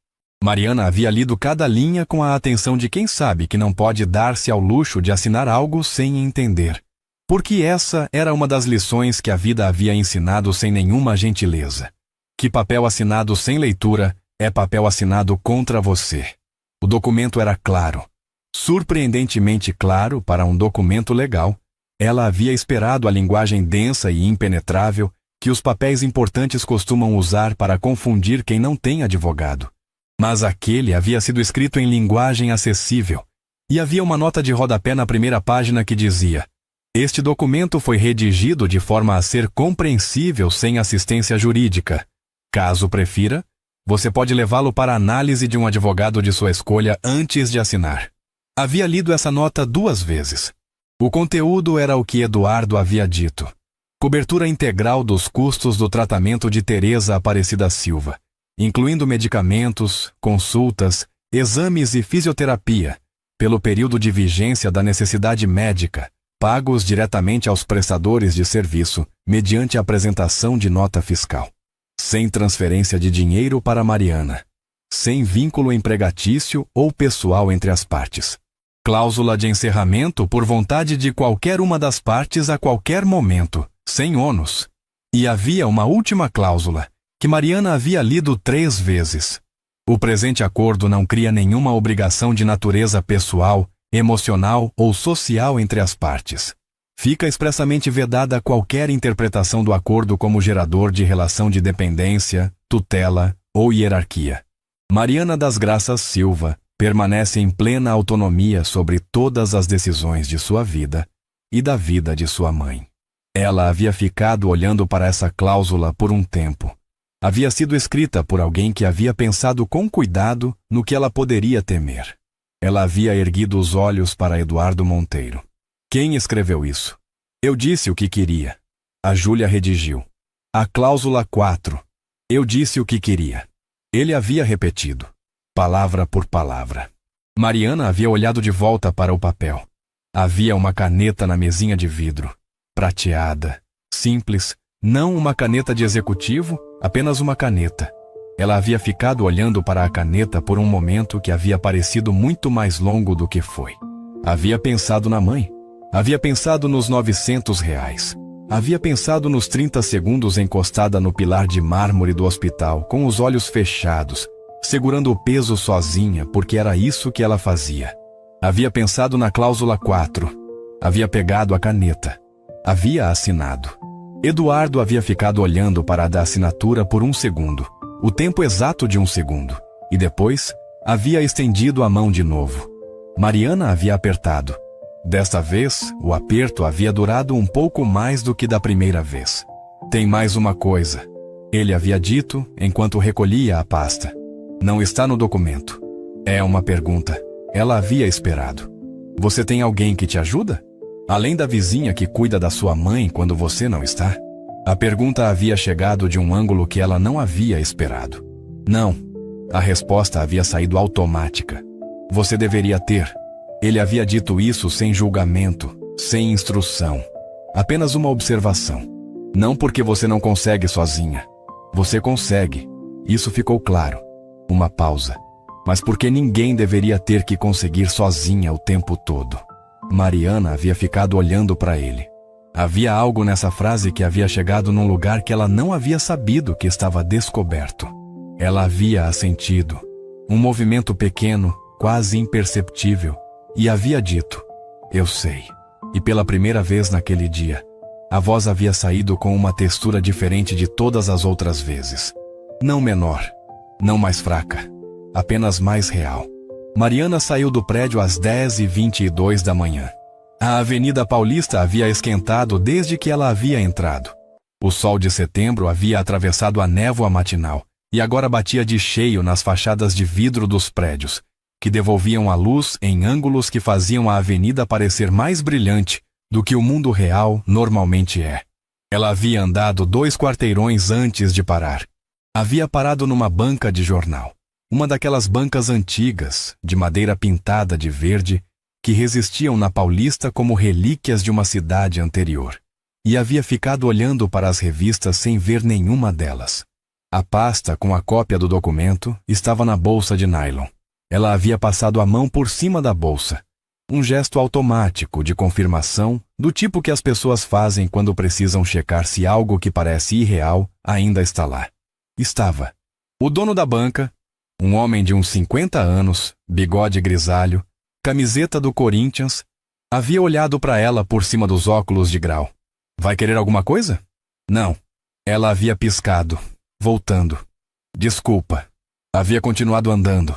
S1: Mariana havia lido cada linha com a atenção de quem sabe que não pode dar-se ao luxo de assinar algo sem entender. Porque essa era uma das lições que a vida havia ensinado sem nenhuma gentileza. Que papel assinado sem leitura é papel assinado contra você. O documento era claro. Surpreendentemente claro para um documento legal. Ela havia esperado a linguagem densa e impenetrável que os papéis importantes costumam usar para confundir quem não tem advogado. Mas aquele havia sido escrito em linguagem acessível. E havia uma nota de rodapé na primeira página que dizia: este documento foi redigido de forma a ser compreensível sem assistência jurídica. Caso prefira, você pode levá-lo para a análise de um advogado de sua escolha antes de assinar. Havia lido essa nota 2 vezes. O conteúdo era o que Eduardo havia dito. Cobertura integral dos custos do tratamento de Teresa Aparecida Silva, incluindo medicamentos, consultas, exames e fisioterapia, pelo período de vigência da necessidade médica, pagos diretamente aos prestadores de serviço, mediante a apresentação de nota fiscal. Sem transferência de dinheiro para Mariana. Sem vínculo empregatício ou pessoal entre as partes. Cláusula de encerramento por vontade de qualquer uma das partes a qualquer momento, sem ônus. E havia uma última cláusula, que Mariana havia lido 3 vezes. O presente acordo não cria nenhuma obrigação de natureza pessoal, emocional ou social entre as partes. Fica expressamente vedada qualquer interpretação do acordo como gerador de relação de dependência, tutela ou hierarquia. Mariana das Graças Silva permanece em plena autonomia sobre todas as decisões de sua vida e da vida de sua mãe. Ela havia ficado olhando para essa cláusula por um tempo. Havia sido escrita por alguém que havia pensado com cuidado no que ela poderia temer. Ela havia erguido os olhos para Eduardo Monteiro. Quem escreveu isso? Eu disse o que queria. A Júlia redigiu. A cláusula 4. Eu disse o que queria. Ele havia repetido, palavra por palavra. Mariana havia olhado de volta para o papel. Havia uma caneta na mesinha de vidro, prateada, simples, não uma caneta de executivo, apenas uma caneta. Ela havia ficado olhando para a caneta por um momento que havia parecido muito mais longo do que foi. Havia pensado na mãe. Havia pensado nos R$900. Havia pensado nos 30 segundos encostada no pilar de mármore do hospital, com os olhos fechados, segurando o peso sozinha, porque era isso que ela fazia. Havia pensado na cláusula 4. Havia pegado a caneta. Havia assinado. Eduardo havia ficado olhando para a da assinatura por 1 segundo, o tempo exato de 1 segundo, e depois havia estendido a mão de novo. Mariana havia apertado. Desta vez, o aperto havia durado um pouco mais do que da primeira vez. Tem mais uma coisa, ele havia dito enquanto recolhia a pasta. Não está no documento. É uma pergunta. Ela havia esperado. Você tem alguém que te ajuda? Além da vizinha que cuida da sua mãe quando você não está? A pergunta havia chegado de um ângulo que ela não havia esperado. Não. A resposta havia saído automática. Você deveria ter. Ele havia dito isso sem julgamento, sem instrução. Apenas uma observação. Não porque você não consegue sozinha. Você consegue. Isso ficou claro. Uma pausa. Mas porque ninguém deveria ter que conseguir sozinha o tempo todo. Mariana havia ficado olhando para ele. Havia algo nessa frase que havia chegado num lugar que ela não havia sabido que estava descoberto. Ela havia assentido. Um movimento pequeno, quase imperceptível, e havia dito: eu sei. E pela primeira vez naquele dia, a voz havia saído com uma textura diferente de todas as outras vezes. Não menor, não mais fraca, apenas mais real. Mariana saiu do prédio às 10h22 da manhã. A Avenida Paulista havia esquentado desde que ela havia entrado. O sol de setembro havia atravessado a névoa matinal e agora batia de cheio nas fachadas de vidro dos prédios, que devolviam a luz em ângulos que faziam a avenida parecer mais brilhante do que o mundo real normalmente é. Ela havia andado 2 quarteirões antes de parar. Havia parado numa banca de jornal, uma daquelas bancas antigas, de madeira pintada de verde, que resistiam na Paulista como relíquias de uma cidade anterior. E havia ficado olhando para as revistas sem ver nenhuma delas. A pasta com a cópia do documento estava na bolsa de nylon. Ela havia passado a mão por cima da bolsa. Um gesto automático de confirmação do tipo que as pessoas fazem quando precisam checar se algo que parece irreal ainda está lá. Estava. O dono da banca, um homem de uns 50 anos, bigode grisalho, camiseta do Corinthians, havia olhado para ela por cima dos óculos de grau. Vai querer alguma coisa? Não. Ela havia piscado, voltando. Desculpa. Havia continuado andando.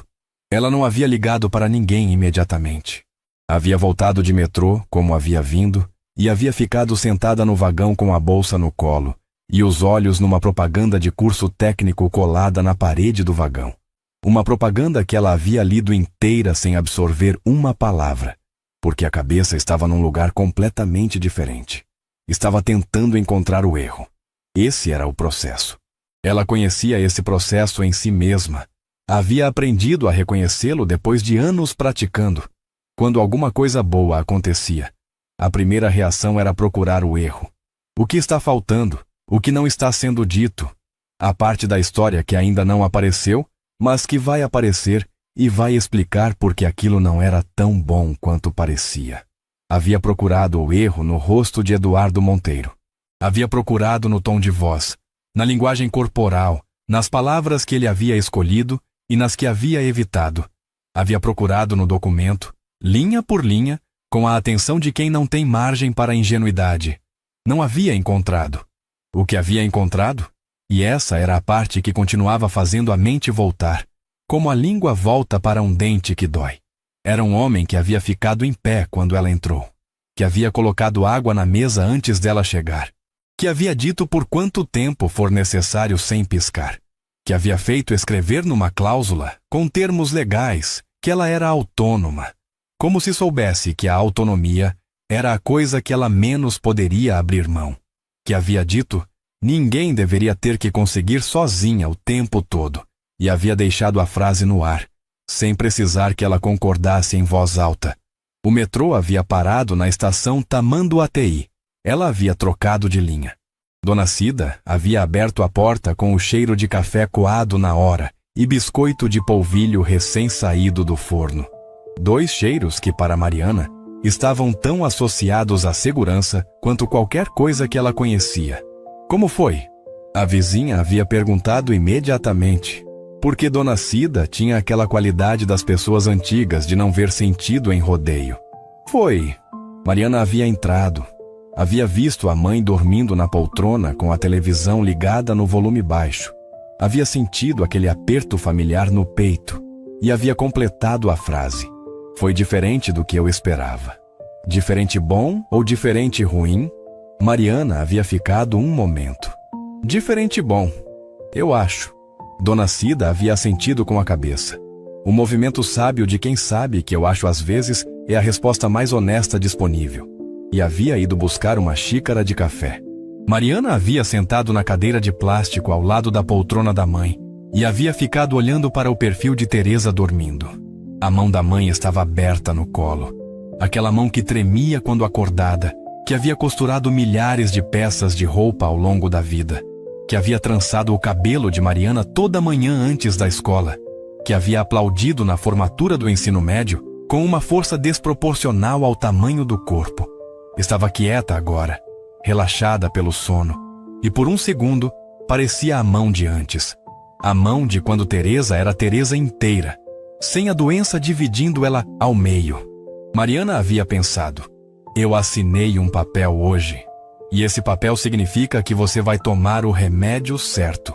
S1: Ela não havia ligado para ninguém imediatamente. Havia voltado de metrô, como havia vindo, e havia ficado sentada no vagão com a bolsa no colo e os olhos numa propaganda de curso técnico colada na parede do vagão. Uma propaganda que ela havia lido inteira sem absorver uma palavra, porque a cabeça estava num lugar completamente diferente. Estava tentando encontrar o erro. Esse era o processo. Ela conhecia esse processo em si mesma. Havia aprendido a reconhecê-lo depois de anos praticando. Quando alguma coisa boa acontecia, a primeira reação era procurar o erro. O que está faltando? O que não está sendo dito? A parte da história que ainda não apareceu, mas que vai aparecer e vai explicar por que aquilo não era tão bom quanto parecia. Havia procurado o erro no rosto de Eduardo Monteiro. Havia procurado no tom de voz, na linguagem corporal, nas palavras que ele havia escolhido e nas que havia evitado. Havia procurado no documento, linha por linha, com a atenção de quem não tem margem para a ingenuidade. Não havia encontrado. O que havia encontrado? E essa era a parte que continuava fazendo a mente voltar, como a língua volta para um dente que dói. Era um homem que havia ficado em pé quando ela entrou, que havia colocado água na mesa antes dela chegar, que havia dito por quanto tempo for necessário sem piscar, que havia feito escrever numa cláusula, com termos legais, que ela era autônoma, como se soubesse que a autonomia era a coisa que ela menos poderia abrir mão, que havia dito: ninguém deveria ter que conseguir sozinha o tempo todo, e havia deixado a frase no ar, sem precisar que ela concordasse em voz alta. O metrô havia parado na estação Tamanduateí. Ela havia trocado de linha. Dona Cida havia aberto a porta com o cheiro de café coado na hora e biscoito de polvilho recém-saído do forno. 2 cheiros que, para Mariana, estavam tão associados à segurança quanto qualquer coisa que ela conhecia. Como foi? A vizinha havia perguntado imediatamente, porque Dona Cida tinha aquela qualidade das pessoas antigas de não ver sentido em rodeio. Foi. Mariana havia entrado. Havia visto a mãe dormindo na poltrona com a televisão ligada no volume baixo. Havia sentido aquele aperto familiar no peito e havia completado a frase. Foi diferente do que eu esperava. Diferente bom ou diferente ruim? Mariana havia ficado um momento. Diferente bom, eu acho. Dona Cida havia assentido com a cabeça. O movimento sábio de quem sabe que eu acho às vezes é a resposta mais honesta disponível. E havia ido buscar uma xícara de café. Mariana havia sentado na cadeira de plástico ao lado da poltrona da mãe e havia ficado olhando para o perfil de Teresa dormindo. A mão da mãe estava aberta no colo. Aquela mão que tremia quando acordada, que havia costurado milhares de peças de roupa ao longo da vida, que havia trançado o cabelo de Mariana toda manhã antes da escola, que havia aplaudido na formatura do ensino médio com uma força desproporcional ao tamanho do corpo. Estava quieta agora, relaxada pelo sono, e por um segundo parecia a mão de antes. A mão de quando Teresa era Teresa inteira, sem a doença dividindo ela ao meio. Mariana havia pensado: eu assinei um papel hoje, e esse papel significa que você vai tomar o remédio certo.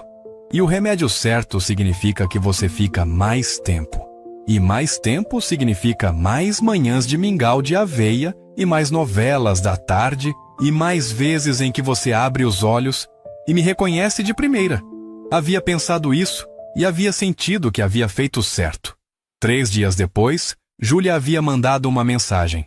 S1: E o remédio certo significa que você fica mais tempo. E mais tempo significa mais manhãs de mingau de aveia e mais novelas da tarde e mais vezes em que você abre os olhos e me reconhece de primeira. Havia pensado isso e havia sentido que havia feito certo. 3 dias depois, Júlia havia mandado uma mensagem.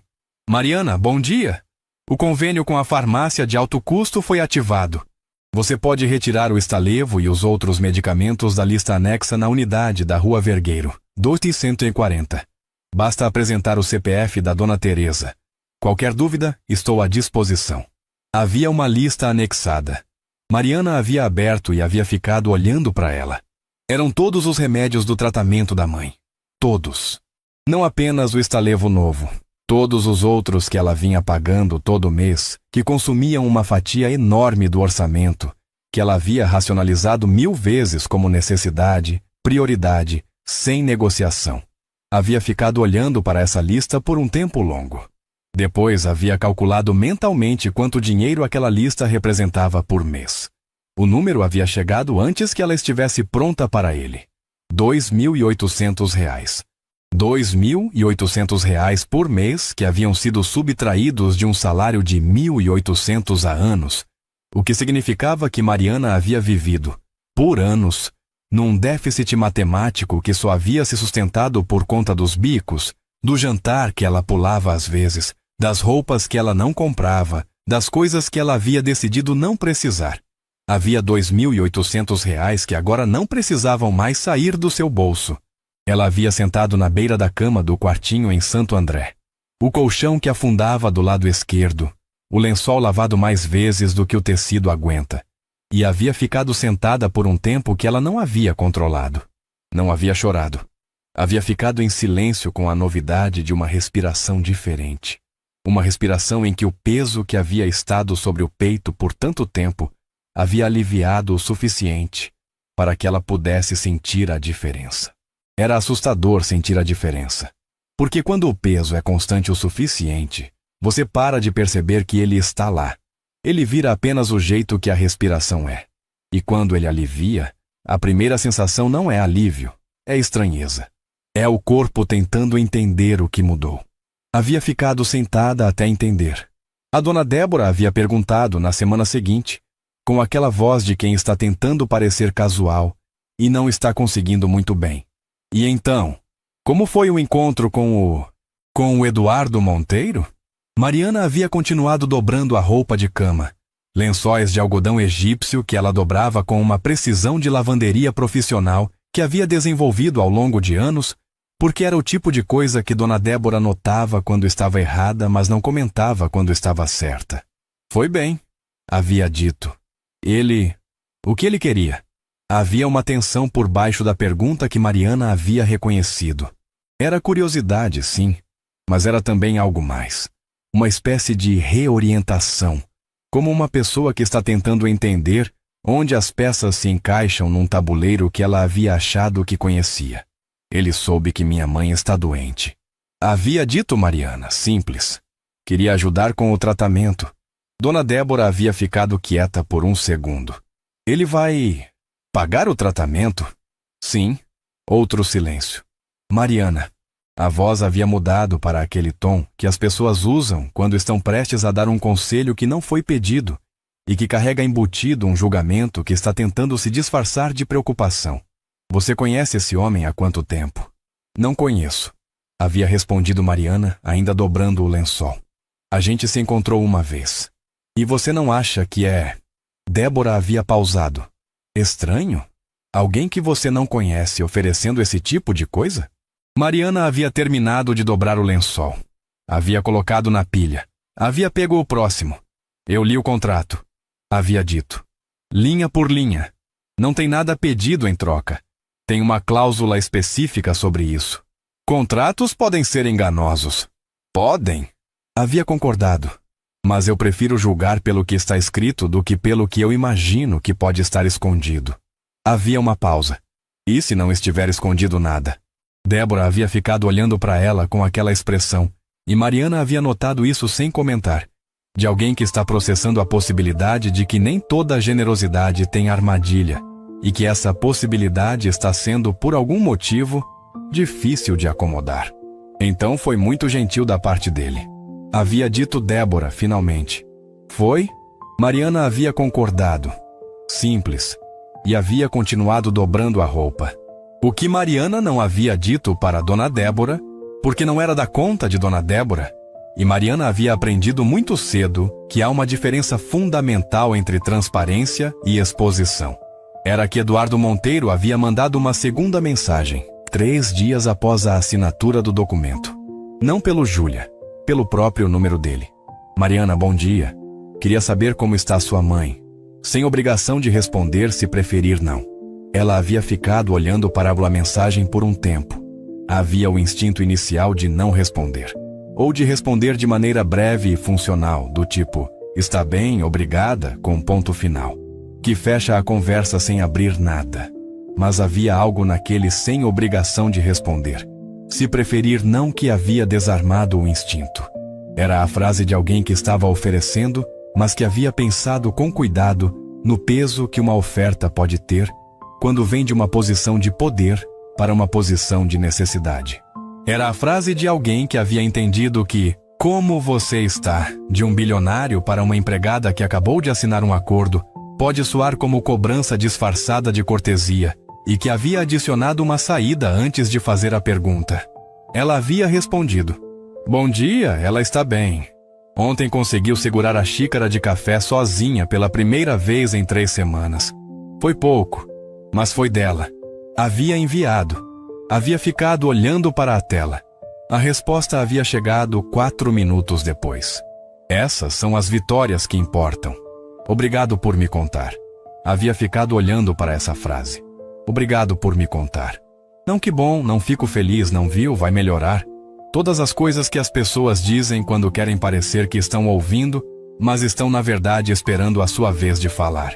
S1: Mariana, bom dia! O convênio com a farmácia de alto custo foi ativado. Você pode retirar o Estalevo e os outros medicamentos da lista anexa na unidade da Rua Vergueiro, 240. Basta apresentar o CPF da Dona Teresa. Qualquer dúvida, estou à disposição. Havia uma lista anexada. Mariana havia aberto e havia ficado olhando para ela. Eram todos os remédios do tratamento da mãe. Todos. Não apenas o Estalevo novo. Todos os outros que ela vinha pagando todo mês, que consumiam uma fatia enorme do orçamento, que ela havia racionalizado 1000 vezes como necessidade, prioridade, sem negociação. Havia ficado olhando para essa lista por um tempo longo. Depois havia calculado mentalmente quanto dinheiro aquela lista representava por mês. O número havia chegado antes que ela estivesse pronta para ele. R$ 2.800. R$ 2.800 por mês que haviam sido subtraídos de um salário de 1.800 há anos, o que significava que Mariana havia vivido, por anos, num déficit matemático que só havia se sustentado por conta dos bicos, do jantar que ela pulava às vezes, das roupas que ela não comprava, das coisas que ela havia decidido não precisar. Havia R$ 2.800 que agora não precisavam mais sair do seu bolso. Ela havia sentado na beira da cama do quartinho em Santo André. O colchão que afundava do lado esquerdo, o lençol lavado mais vezes do que o tecido aguenta. E havia ficado sentada por um tempo que ela não havia controlado. Não havia chorado. Havia ficado em silêncio com a novidade de uma respiração diferente. Uma respiração em que o peso que havia estado sobre o peito por tanto tempo havia aliviado o suficiente para que ela pudesse sentir a diferença. Era assustador sentir a diferença, porque quando o peso é constante o suficiente, você para de perceber que ele está lá. Ele vira apenas o jeito que a respiração é. E quando ele alivia, a primeira sensação não é alívio, é estranheza. É o corpo tentando entender o que mudou. Havia ficado sentada até entender. A dona Débora havia perguntado na semana seguinte, com aquela voz de quem está tentando parecer casual e não está conseguindo muito bem. E então, como foi o encontro com o Eduardo Monteiro? Mariana havia continuado dobrando a roupa de cama, lençóis de algodão egípcio que ela dobrava com uma precisão de lavanderia profissional que havia desenvolvido ao longo de anos, porque era o tipo de coisa que Dona Débora notava quando estava errada, mas não comentava quando estava certa. Foi bem, havia dito. O que ele queria? Havia uma tensão por baixo da pergunta que Mariana havia reconhecido. Era curiosidade, sim, mas era também algo mais. Uma espécie de reorientação, como uma pessoa que está tentando entender onde as peças se encaixam num tabuleiro que ela havia achado que conhecia. Ele soube que minha mãe está doente. Havia dito Mariana, simples. Queria ajudar com o tratamento. Dona Débora havia ficado quieta por um segundo. Ele vai pagar o tratamento? Sim. Outro silêncio. Mariana. A voz havia mudado para aquele tom que as pessoas usam quando estão prestes a dar um conselho que não foi pedido e que carrega embutido um julgamento que está tentando se disfarçar de preocupação. Você conhece esse homem há quanto tempo? Não conheço. Havia respondido Mariana, ainda dobrando o lençol. A gente se encontrou uma vez. E você não acha que é... Débora havia pausado. Estranho? Alguém que você não conhece oferecendo esse tipo de coisa? Mariana havia terminado de dobrar o lençol. Havia colocado na pilha. Havia pego o próximo. Eu li o contrato. Havia dito. Linha por linha. Não tem nada pedido em troca. Tem uma cláusula específica sobre isso. Contratos podem ser enganosos. Podem. Havia concordado. Mas eu prefiro julgar pelo que está escrito do que pelo que eu imagino que pode estar escondido. Havia uma pausa. E se não estiver escondido nada? Débora havia ficado olhando para ela com aquela expressão, e Mariana havia notado isso sem comentar. De alguém que está processando a possibilidade de que nem toda generosidade tem armadilha, e que essa possibilidade está sendo, por algum motivo, difícil de acomodar. Então foi muito gentil da parte dele. Havia dito Débora, finalmente. Foi? Mariana havia concordado. Simples. E havia continuado dobrando a roupa. O que Mariana não havia dito para Dona Débora, porque não era da conta de Dona Débora, e Mariana havia aprendido muito cedo que há uma diferença fundamental entre transparência e exposição. Era que Eduardo Monteiro havia mandado uma segunda mensagem, 3 dias após a assinatura do documento. Não pelo Júlia, pelo próprio número dele. Mariana, bom dia. Queria saber como está sua mãe. Sem obrigação de responder se preferir não. Ela havia ficado olhando para a mensagem por um tempo. Havia o instinto inicial de não responder. Ou de responder de maneira breve e funcional, do tipo, está bem, obrigada, com ponto final. Que fecha a conversa sem abrir nada. Mas havia algo naquele sem obrigação de responder. Se preferir não que havia desarmado o instinto. Era a frase de alguém que estava oferecendo, mas que havia pensado com cuidado no peso que uma oferta pode ter quando vem de uma posição de poder para uma posição de necessidade. Era a frase de alguém que havia entendido que, como você está, de um bilionário para uma empregada que acabou de assinar um acordo, pode soar como cobrança disfarçada de cortesia, e que havia adicionado uma saída antes de fazer a pergunta. Ela havia respondido. Bom dia, ela está bem. Ontem conseguiu segurar a xícara de café sozinha pela primeira vez em 3 semanas. Foi pouco, mas foi dela. Havia enviado. Havia ficado olhando para a tela. A resposta havia chegado 4 minutos depois. Essas são as vitórias que importam. Obrigado por me contar. Havia ficado olhando para essa frase. Obrigado por me contar. Não, que bom, não fico feliz, não viu, vai melhorar. Todas as coisas que as pessoas dizem quando querem parecer que estão ouvindo, mas estão na verdade esperando a sua vez de falar.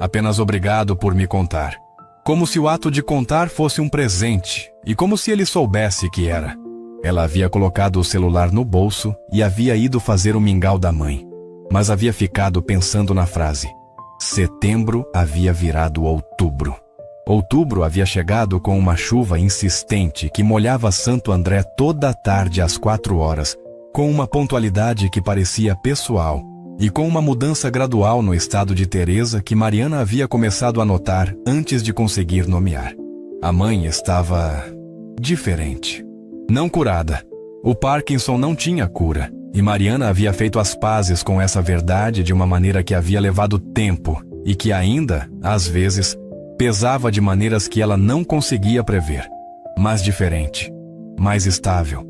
S1: Apenas obrigado por me contar. Como se o ato de contar fosse um presente, e como se ele soubesse que era. Ela havia colocado o celular no bolso e havia ido fazer o mingau da mãe. Mas havia ficado pensando na frase. Setembro havia virado outubro. Outubro havia chegado com uma chuva insistente que molhava Santo André toda a tarde às 4 horas, com uma pontualidade que parecia pessoal, e com uma mudança gradual no estado de Teresa que Mariana havia começado a notar antes de conseguir nomear. A mãe estava diferente. Não curada. O Parkinson não tinha cura, e Mariana havia feito as pazes com essa verdade de uma maneira que havia levado tempo e que ainda, às vezes, pesava de maneiras que ela não conseguia prever. Mas diferente. Mais estável.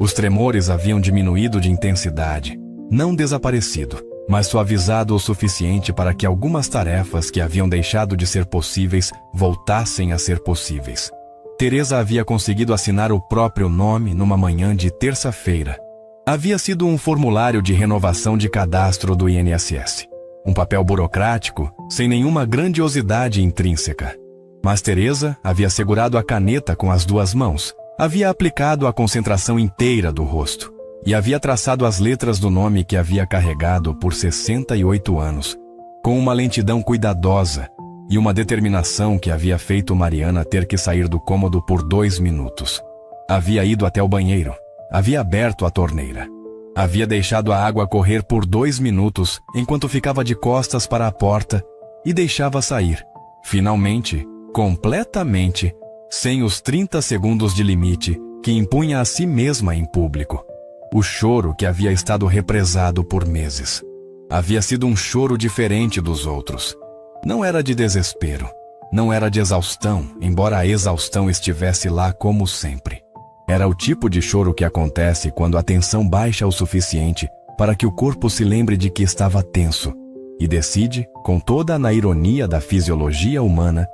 S1: Os tremores haviam diminuído de intensidade, não desaparecido, mas suavizado o suficiente para que algumas tarefas que haviam deixado de ser possíveis voltassem a ser possíveis. Teresa havia conseguido assinar o próprio nome numa manhã de terça-feira. Havia sido um formulário de renovação de cadastro do INSS. Um papel burocrático, sem nenhuma grandiosidade intrínseca. Mas Teresa havia segurado a caneta com as 2 mãos, havia aplicado a concentração inteira do rosto, e havia traçado as letras do nome que havia carregado por 68 anos, com uma lentidão cuidadosa e uma determinação que havia feito Mariana ter que sair do cômodo por 2 minutos. Havia ido até o banheiro, havia aberto a torneira. Havia deixado a água correr por 2 minutos enquanto ficava de costas para a porta e deixava sair, finalmente, completamente, sem os 30 segundos de limite que impunha a si mesma em público. O choro que havia estado represado por meses. Havia sido um choro diferente dos outros. Não era de desespero, não era de exaustão, embora a exaustão estivesse lá como sempre. Era o tipo de choro que acontece quando a tensão baixa o suficiente para que o corpo se lembre de que estava tenso e decide, com toda a ironia da fisiologia humana,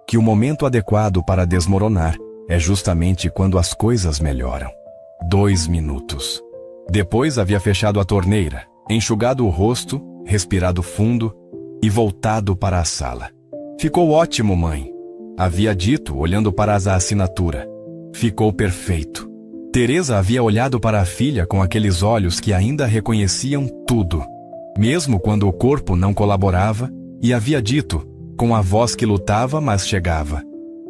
S1: que o momento adequado para desmoronar é justamente quando as coisas melhoram. 2 minutos. Depois havia fechado a torneira, enxugado o rosto, respirado fundo e voltado para a sala. Ficou ótimo, mãe, havia dito, olhando para a assinatura. Ficou perfeito. Teresa havia olhado para a filha com aqueles olhos que ainda reconheciam tudo, mesmo quando o corpo não colaborava, e havia dito, com a voz que lutava, mas chegava: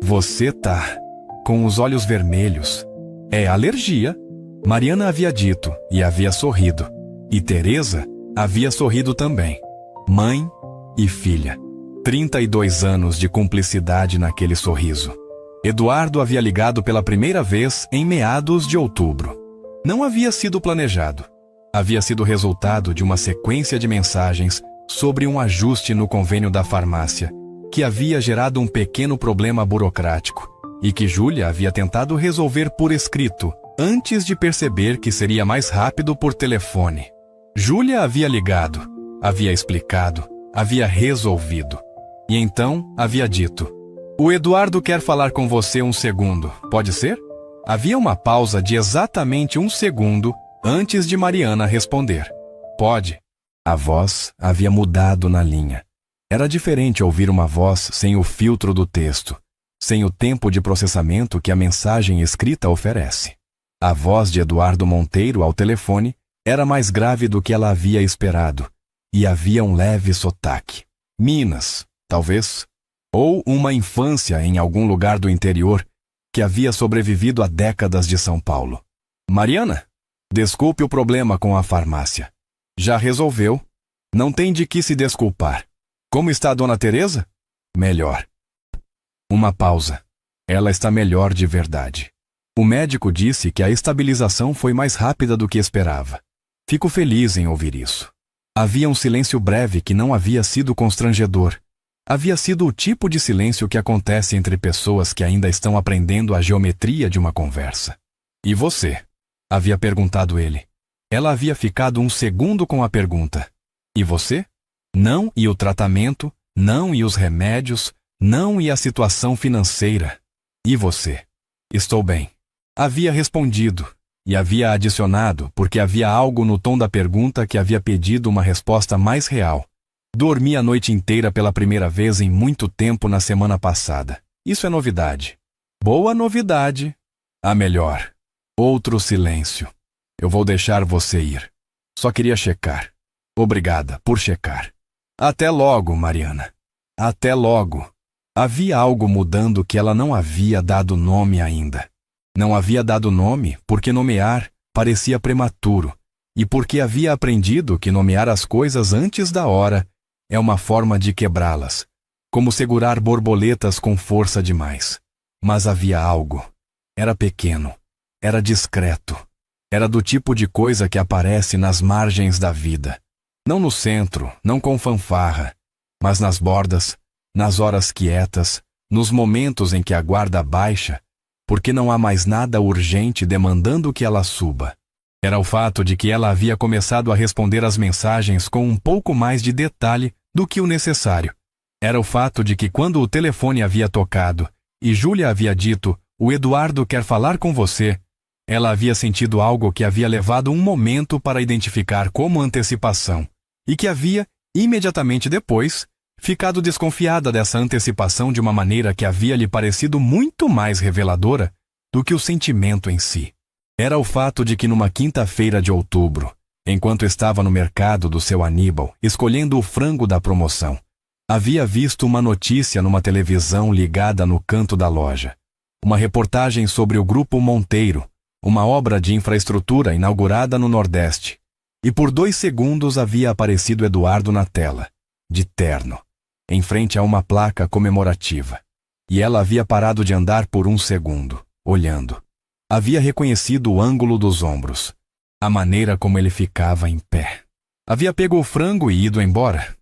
S1: "Você tá com os olhos vermelhos. É alergia." Mariana havia dito e havia sorrido. E Teresa havia sorrido também. Mãe e filha. 32 anos de cumplicidade naquele sorriso. Eduardo havia ligado pela primeira vez em meados de outubro. Não havia sido planejado. Havia sido resultado de uma sequência de mensagens sobre um ajuste no convênio da farmácia, que havia gerado um pequeno problema burocrático e que Júlia havia tentado resolver por escrito, antes de perceber que seria mais rápido por telefone. Júlia havia ligado, havia explicado, havia resolvido. E então havia dito: "O Eduardo quer falar com você um segundo, pode ser?" Havia uma pausa de exatamente 1 segundo antes de Mariana responder: "Pode." A voz havia mudado na linha. Era diferente ouvir uma voz sem o filtro do texto, sem o tempo de processamento que a mensagem escrita oferece. A voz de Eduardo Monteiro ao telefone era mais grave do que ela havia esperado, e havia um leve sotaque. Minas, talvez, ou uma infância em algum lugar do interior que havia sobrevivido a décadas de São Paulo. "Mariana, desculpe o problema com a farmácia. Já resolveu. Não tem de que se desculpar. Como está a dona Teresa?" "Melhor." Uma pausa. "Ela está melhor de verdade. O médico disse que a estabilização foi mais rápida do que esperava. Fico feliz em ouvir isso." Havia um silêncio breve que não havia sido constrangedor. Havia sido o tipo de silêncio que acontece entre pessoas que ainda estão aprendendo a geometria de uma conversa. "E você?" havia perguntado ele. Ela havia ficado 1 segundo com a pergunta. "E você?" Não e o tratamento, não e os remédios, não e a situação financeira. "E você?" "Estou bem." Havia respondido, e havia adicionado porque havia algo no tom da pergunta que havia pedido uma resposta mais real. "Dormi a noite inteira pela primeira vez em muito tempo na semana passada. Isso é novidade." "Boa novidade." "A melhor." Outro silêncio. "Eu vou deixar você ir. Só queria checar." "Obrigada por checar." "Até logo, Mariana." "Até logo." Havia algo mudando que ela não havia dado nome ainda. Não havia dado nome porque nomear parecia prematuro, e porque havia aprendido que nomear as coisas antes da hora é uma forma de quebrá-las, como segurar borboletas com força demais. Mas havia algo. Era pequeno, era discreto, era do tipo de coisa que aparece nas margens da vida. Não no centro, não com fanfarra, mas nas bordas, nas horas quietas, nos momentos em que a guarda baixa, porque não há mais nada urgente demandando que ela suba. Era o fato de que ela havia começado a responder às mensagens com um pouco mais de detalhe do que o necessário. Era o fato de que quando o telefone havia tocado e Júlia havia dito: "O Eduardo quer falar com você", ela havia sentido algo que havia levado um momento para identificar como antecipação, e que havia, imediatamente depois, ficado desconfiada dessa antecipação de uma maneira que havia lhe parecido muito mais reveladora do que o sentimento em si. Era o fato de que numa quinta-feira de outubro, enquanto estava no mercado do seu Aníbal, escolhendo o frango da promoção, havia visto uma notícia numa televisão ligada no canto da loja. Uma reportagem sobre o Grupo Monteiro, uma obra de infraestrutura inaugurada no Nordeste. E por 2 segundos havia aparecido Eduardo na tela, de terno, em frente a uma placa comemorativa. E ela havia parado de andar por 1 segundo, olhando. Havia reconhecido o ângulo dos ombros, a maneira como ele ficava em pé. Havia pego o frango e ido embora.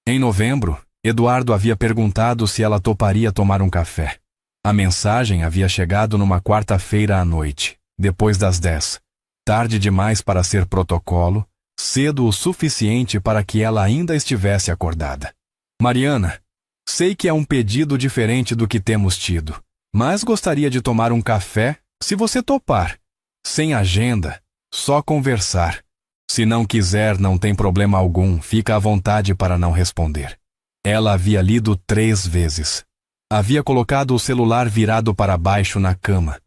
S1: Em novembro, Eduardo havia perguntado se ela toparia tomar um café. A mensagem havia chegado numa quarta-feira à noite. depois das 10. Tarde demais para ser protocolo, cedo o suficiente para que ela ainda estivesse acordada. Mariana, sei que é um pedido diferente do que temos tido, mas gostaria de tomar um café, se você topar. Sem agenda, só conversar. Se não quiser, não tem problema algum, fica à vontade para não responder. Ela havia lido 3 vezes. Havia colocado o celular virado para baixo na cama.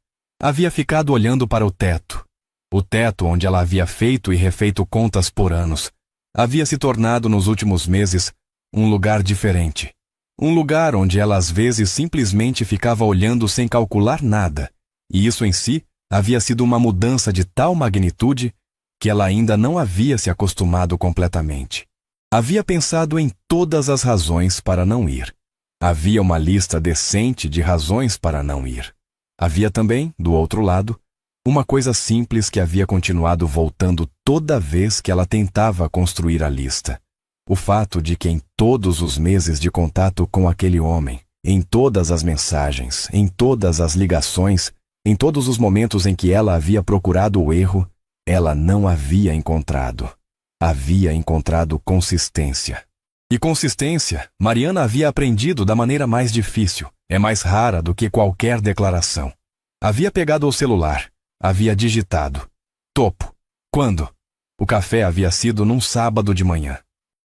S1: Havia ficado olhando para o teto. O teto onde ela havia feito e refeito contas por anos. Havia se tornado nos últimos meses um lugar diferente. Um lugar onde ela às vezes simplesmente ficava olhando sem calcular nada. E isso em si havia sido uma mudança de tal magnitude que ela ainda não havia se acostumado completamente. Havia pensado em todas as razões para não ir. Havia uma lista decente de razões para não ir. Havia também, do outro lado, uma coisa simples que havia continuado voltando toda vez que ela tentava construir a lista. O fato de que em todos os meses de contato com aquele homem, em todas as mensagens, em todas as ligações, em todos os momentos em que ela havia procurado o erro, ela não havia encontrado. Havia encontrado consistência. E consistência, Mariana havia aprendido da maneira mais difícil. É mais rara do que qualquer declaração. Havia pegado o celular. Havia digitado. Topo. Quando? O café havia sido num sábado de manhã.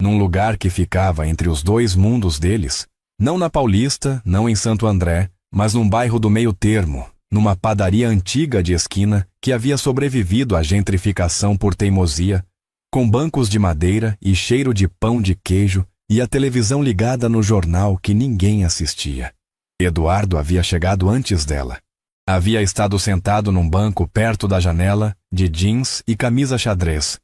S1: Num lugar que ficava entre os 2 mundos deles. Não na Paulista, não em Santo André, mas num bairro do meio termo, numa padaria antiga de esquina que havia sobrevivido à gentrificação por teimosia, com bancos de madeira e cheiro de pão de queijo e a televisão ligada no jornal que ninguém assistia. Eduardo havia chegado antes dela. Havia estado sentado num banco perto da janela, de jeans e camisa xadrez,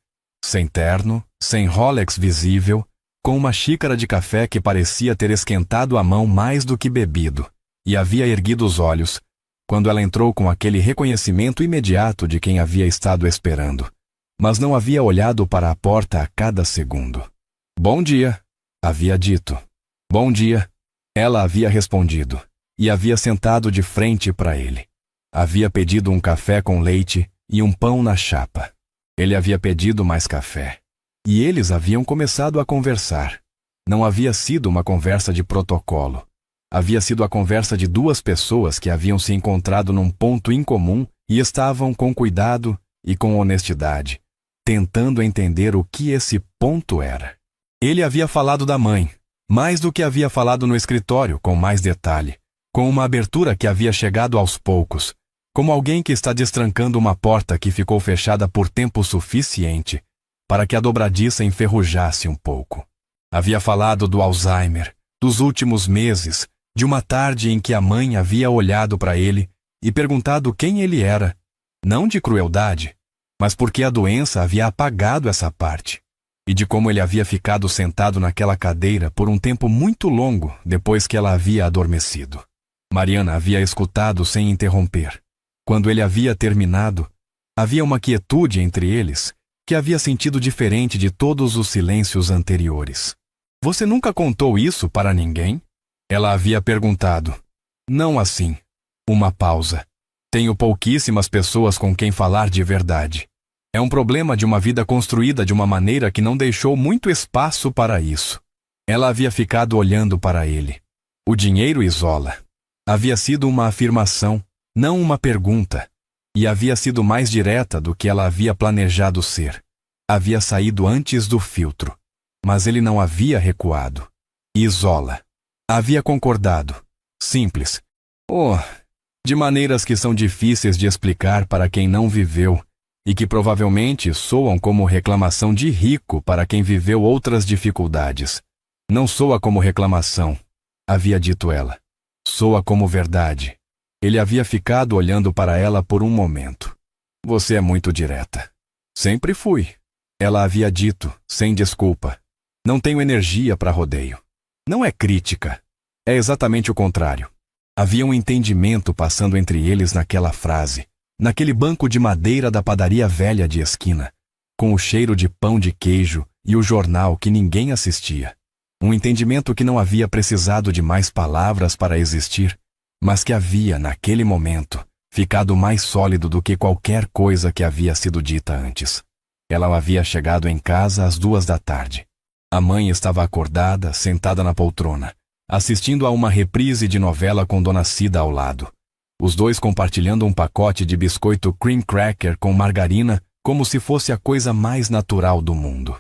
S1: sem terno, sem Rolex visível, com uma xícara de café que parecia ter esquentado a mão mais do que bebido, e havia erguido os olhos, quando ela entrou com aquele reconhecimento imediato de quem havia estado esperando, mas não havia olhado para a porta a cada segundo. Bom dia, havia dito. Bom dia, ela havia respondido, e havia sentado de frente para ele. Havia pedido um café com leite e um pão na chapa. Ele havia pedido mais café. E eles haviam começado a conversar. Não havia sido uma conversa de protocolo. Havia sido a conversa de 2 pessoas que haviam se encontrado num ponto incomum e estavam com cuidado e com honestidade, tentando entender o que esse ponto era. Ele havia falado da mãe, mais do que havia falado no escritório, com mais detalhe, com uma abertura que havia chegado aos poucos, como alguém que está destrancando uma porta que ficou fechada por tempo suficiente para que a dobradiça enferrujasse um pouco. Havia falado do Alzheimer, dos últimos meses, de uma tarde em que a mãe havia olhado para ele e perguntado quem ele era, não de crueldade, mas porque a doença havia apagado essa parte, e de como ele havia ficado sentado naquela cadeira por um tempo muito longo depois que ela havia adormecido. Mariana havia escutado sem interromper. Quando ele havia terminado, havia uma quietude entre eles que havia sentido diferente de todos os silêncios anteriores. Você nunca contou isso para ninguém? Ela havia perguntado. Não assim. Uma pausa. Tenho pouquíssimas pessoas com quem falar de verdade. É um problema de uma vida construída de uma maneira que não deixou muito espaço para isso. Ela havia ficado olhando para ele. O dinheiro isola. Havia sido uma afirmação, não uma pergunta, e havia sido mais direta do que ela havia planejado ser. Havia saído antes do filtro, mas ele não havia recuado. Isola. Havia concordado. Simples. De maneiras que são difíceis de explicar para quem não viveu, e que provavelmente soam como reclamação de rico para quem viveu outras dificuldades. Não soa como reclamação, havia dito ela. Soa como verdade. Ele havia ficado olhando para ela por um momento. Você é muito direta. Sempre fui. Ela havia dito, sem desculpa. Não tenho energia para rodeio. Não é crítica. É exatamente o contrário. Havia um entendimento passando entre eles naquela frase, naquele banco de madeira da padaria velha de esquina, com o cheiro de pão de queijo e o jornal que ninguém assistia. Um entendimento que não havia precisado de mais palavras para existir, mas que havia, naquele momento, ficado mais sólido do que qualquer coisa que havia sido dita antes. Ela havia chegado em casa às 2 da tarde. A mãe estava acordada, sentada na poltrona, assistindo a uma reprise de novela com Dona Cida ao lado. Os dois compartilhando um pacote de biscoito cream cracker com margarina como se fosse a coisa mais natural do mundo.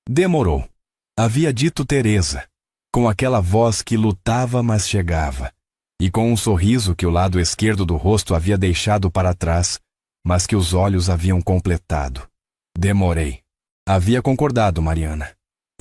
S1: Demorou. Havia dito Teresa, com aquela voz que lutava mas chegava, e com um sorriso que o lado esquerdo do rosto havia deixado para trás, mas que os olhos haviam completado. Demorei. Havia concordado, Mariana.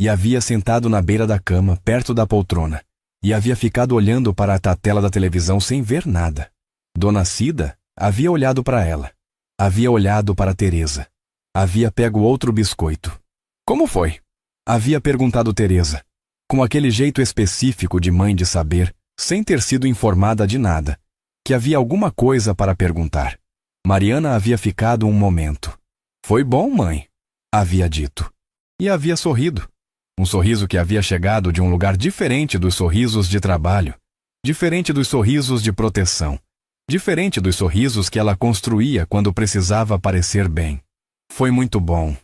S1: E havia sentado na beira da cama, perto da poltrona, e havia ficado olhando para a tela da televisão sem ver nada. Dona Cida havia olhado para ela. Havia olhado para Teresa. Havia pego outro biscoito. Como foi? Havia perguntado Teresa, com aquele jeito específico de mãe de saber, sem ter sido informada de nada, que havia alguma coisa para perguntar. Mariana havia ficado um momento. Foi bom, mãe, havia dito. E havia sorrido. Um sorriso que havia chegado de um lugar diferente dos sorrisos de trabalho, diferente dos sorrisos de proteção, diferente dos sorrisos que ela construía quando precisava parecer bem. Foi muito bom.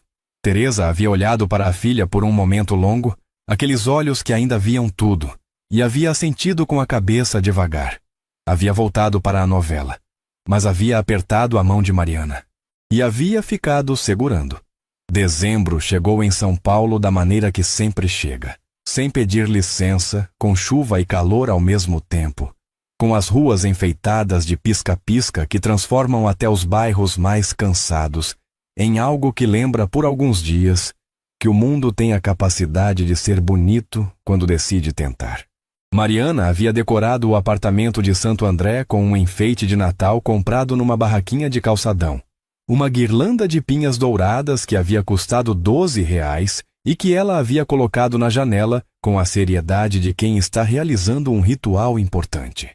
S1: Teresa havia olhado para a filha por um momento longo, aqueles olhos que ainda viam tudo, e havia assentido com a cabeça devagar. Havia voltado para a novela, mas havia apertado a mão de Mariana. E havia ficado segurando. Dezembro chegou em São Paulo da maneira que sempre chega, sem pedir licença, com chuva e calor ao mesmo tempo, com as ruas enfeitadas de pisca-pisca que transformam até os bairros mais cansados em algo que lembra por alguns dias que o mundo tem a capacidade de ser bonito quando decide tentar. Mariana havia decorado o apartamento de Santo André com um enfeite de Natal comprado numa barraquinha de calçadão. Uma guirlanda de pinhas douradas que havia custado R$ 12 e que ela havia colocado na janela com a seriedade de quem está realizando um ritual importante.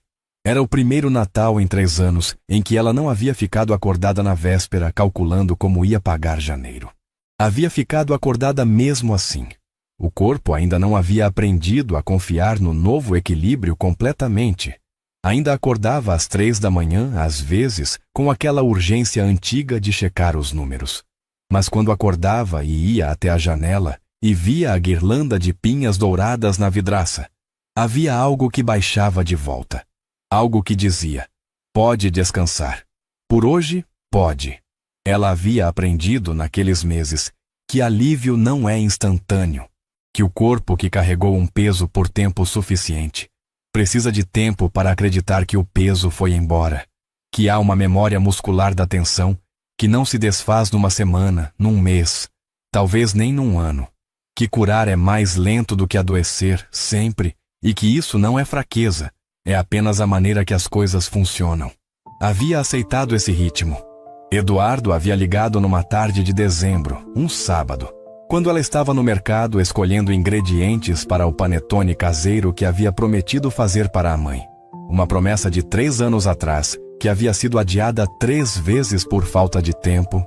S1: Era o primeiro Natal em 3 anos em que ela não havia ficado acordada na véspera calculando como ia pagar janeiro. Havia ficado acordada mesmo assim. O corpo ainda não havia aprendido a confiar no novo equilíbrio completamente. Ainda acordava às 3 da manhã, às vezes, com aquela urgência antiga de checar os números. Mas quando acordava e ia até a janela e via a guirlanda de pinhas douradas na vidraça, havia algo que baixava de volta. Algo que dizia, pode descansar. Por hoje, pode. Ela havia aprendido naqueles meses que alívio não é instantâneo, que o corpo que carregou um peso por tempo suficiente precisa de tempo para acreditar que o peso foi embora, que há uma memória muscular da tensão que não se desfaz numa semana, num mês, talvez nem num ano, que curar é mais lento do que adoecer, sempre, e que isso não é fraqueza, é apenas a maneira que as coisas funcionam. Havia aceitado esse ritmo. Eduardo havia ligado numa tarde de dezembro, um sábado, quando ela estava no mercado escolhendo ingredientes para o panetone caseiro que havia prometido fazer para a mãe. Uma promessa de 3 anos atrás, que havia sido adiada 3 vezes por falta de tempo,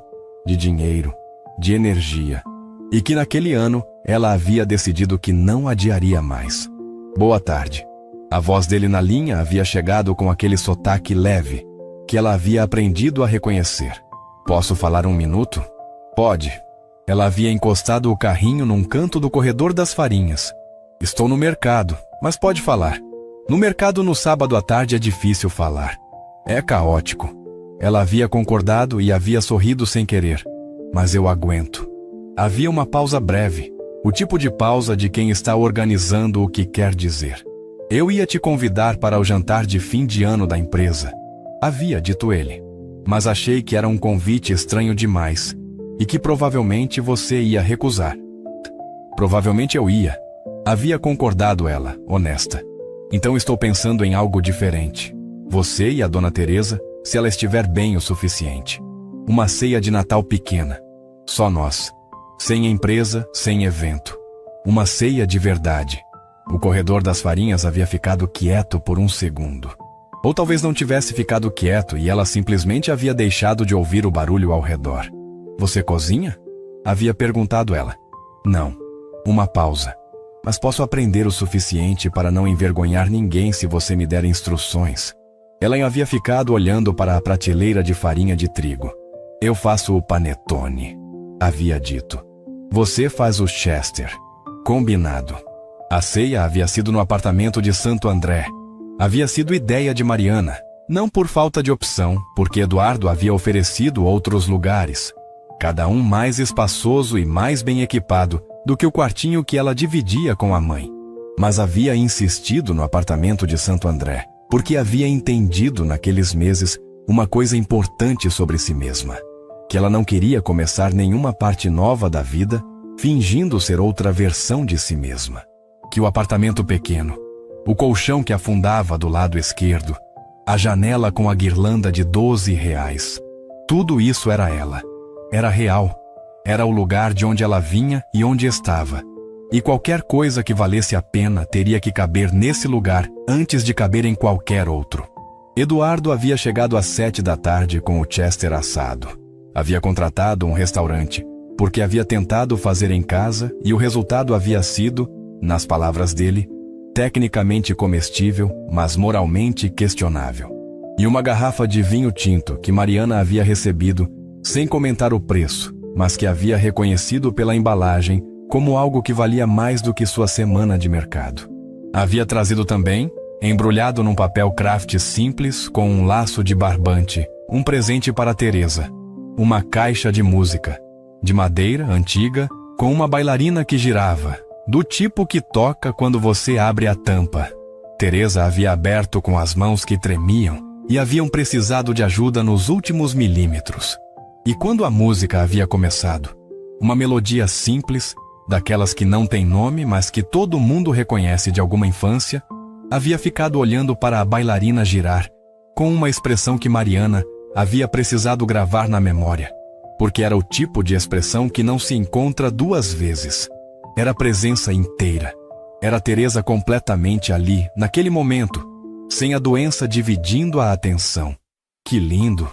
S1: de dinheiro, de energia, e que naquele ano ela havia decidido que não adiaria mais. Boa tarde. A voz dele na linha havia chegado com aquele sotaque leve, que ela havia aprendido a reconhecer. Posso falar 1 minuto? Pode. Ela havia encostado o carrinho num canto do corredor das farinhas. Estou no mercado, mas pode falar. No mercado no sábado à tarde é difícil falar. É caótico. Ela havia concordado e havia sorrido sem querer. Mas eu aguento. Havia uma pausa breve, o tipo de pausa de quem está organizando o que quer dizer. Eu ia te convidar para o jantar de fim de ano da empresa. Havia dito ele. Mas achei que era um convite estranho demais. E que provavelmente você ia recusar. Provavelmente eu ia. Havia concordado ela, honesta. Então estou pensando em algo diferente. Você e a Dona Teresa, se ela estiver bem o suficiente. Uma ceia de Natal pequena. Só nós. Sem empresa, sem evento. Uma ceia de verdade. O corredor das farinhas havia ficado quieto por um segundo. Ou talvez não tivesse ficado quieto e ela simplesmente havia deixado de ouvir o barulho ao redor. Você cozinha? Havia perguntado ela. Não. Uma pausa. Mas posso aprender o suficiente para não envergonhar ninguém se você me der instruções. Ela havia ficado olhando para a prateleira de farinha de trigo. Eu faço o panetone, havia dito. Você faz o Chester. Combinado. A ceia havia sido no apartamento de Santo André. Havia sido ideia de Mariana, não por falta de opção, porque Eduardo havia oferecido outros lugares, cada um mais espaçoso e mais bem equipado do que o quartinho que ela dividia com a mãe. Mas havia insistido no apartamento de Santo André, porque havia entendido naqueles meses uma coisa importante sobre si mesma, que ela não queria começar nenhuma parte nova da vida fingindo ser outra versão de si mesma. Que o apartamento pequeno, o colchão que afundava do lado esquerdo, a janela com a guirlanda de R$ 12, tudo isso era ela. Era real. Era o lugar de onde ela vinha e onde estava. E qualquer coisa que valesse a pena teria que caber nesse lugar antes de caber em qualquer outro. Eduardo havia chegado às 7 da tarde com o Chester assado. Havia contratado um restaurante, porque havia tentado fazer em casa e o resultado havia sido, nas palavras dele, tecnicamente comestível, mas moralmente questionável. E uma garrafa de vinho tinto que Mariana havia recebido, sem comentar o preço, mas que havia reconhecido pela embalagem como algo que valia mais do que sua semana de mercado. Havia trazido também, embrulhado num papel craft simples com um laço de barbante, um presente para Teresa, uma caixa de música, de madeira antiga, com uma bailarina que girava, do tipo que toca quando você abre a tampa. Teresa havia aberto com as mãos que tremiam e haviam precisado de ajuda nos últimos milímetros. E quando a música havia começado, uma melodia simples, daquelas que não tem nome, mas que todo mundo reconhece de alguma infância, havia ficado olhando para a bailarina girar, com uma expressão que Mariana havia precisado gravar na memória, porque era o tipo de expressão que não se encontra duas vezes. Era a presença inteira. Era Teresa completamente ali, naquele momento, sem a doença dividindo a atenção. Que lindo!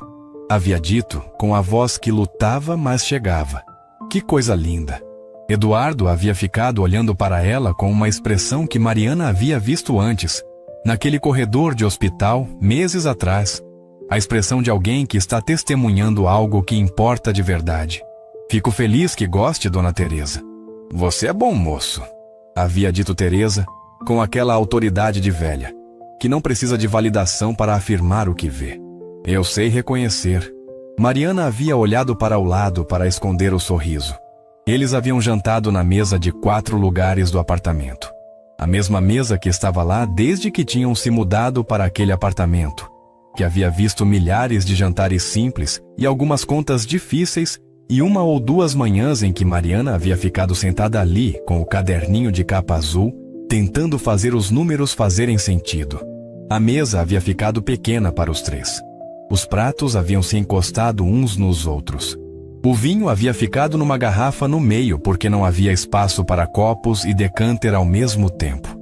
S1: Havia dito, com a voz que lutava, mas chegava. Que coisa linda! Eduardo havia ficado olhando para ela com uma expressão que Mariana havia visto antes, naquele corredor de hospital, meses atrás. A expressão de alguém que está testemunhando algo que importa de verdade. Fico feliz que goste, dona Teresa. Você é bom moço, havia dito Teresa, com aquela autoridade de velha, que não precisa de validação para afirmar o que vê. Eu sei reconhecer. Mariana havia olhado para o lado para esconder o sorriso. Eles haviam jantado na mesa de 4 lugares do apartamento. A mesma mesa que estava lá desde que tinham se mudado para aquele apartamento, que havia visto milhares de jantares simples e algumas contas difíceis e 1 ou 2 manhãs em que Mariana havia ficado sentada ali com o caderninho de capa azul, tentando fazer os números fazerem sentido. A mesa havia ficado pequena para os 3. Os pratos haviam se encostado uns nos outros. O vinho havia ficado numa garrafa no meio porque não havia espaço para copos e decanter ao mesmo tempo.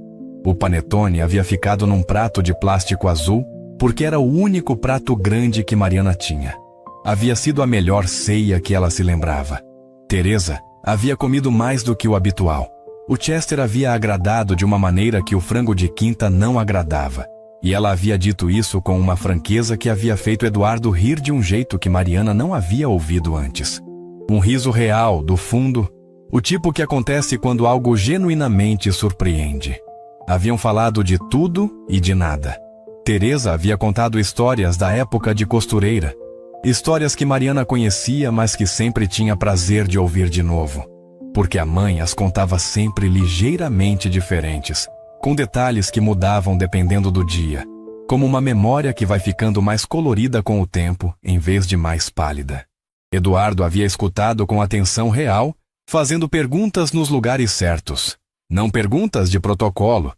S1: O panetone havia ficado num prato de plástico azul porque era o único prato grande que Mariana tinha. Havia sido a melhor ceia que ela se lembrava. Teresa havia comido mais do que o habitual. O Chester havia agradado de uma maneira que o frango de quinta não agradava. E ela havia dito isso com uma franqueza que havia feito Eduardo rir de um jeito que Mariana não havia ouvido antes. Um riso real, do fundo, o tipo que acontece quando algo genuinamente surpreende. Haviam falado de tudo e de nada. Teresa havia contado histórias da época de costureira. Histórias que Mariana conhecia, mas que sempre tinha prazer de ouvir de novo. Porque a mãe as contava sempre ligeiramente diferentes, com detalhes que mudavam dependendo do dia, como uma memória que vai ficando mais colorida com o tempo, em vez de mais pálida. Eduardo havia escutado com atenção real, fazendo perguntas nos lugares certos. Não perguntas de protocolo,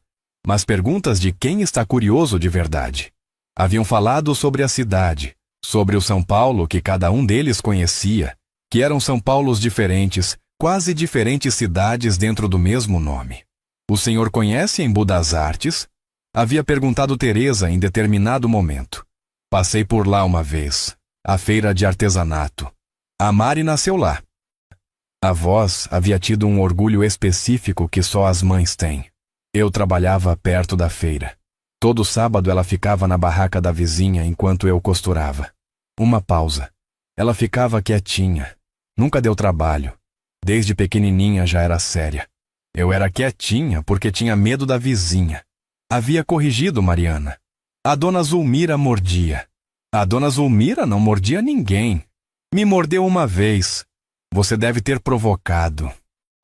S1: mas perguntas de quem está curioso de verdade. Haviam falado sobre a cidade, sobre o São Paulo que cada um deles conhecia, que eram São Paulos diferentes, quase diferentes cidades dentro do mesmo nome. O senhor conhece Embu das Artes? Havia perguntado Teresa em determinado momento. Passei por lá uma vez, a feira de artesanato. A Mari nasceu lá. A voz havia tido um orgulho específico que só as mães têm. Eu trabalhava perto da feira. Todo sábado ela ficava na barraca da vizinha enquanto eu costurava. Uma pausa. Ela ficava quietinha. Nunca deu trabalho. Desde pequenininha já era séria. Eu era quietinha porque tinha medo da vizinha. Havia corrigido Mariana. A dona Zulmira mordia. A dona Zulmira não mordia ninguém. Me mordeu uma vez. Você deve ter provocado.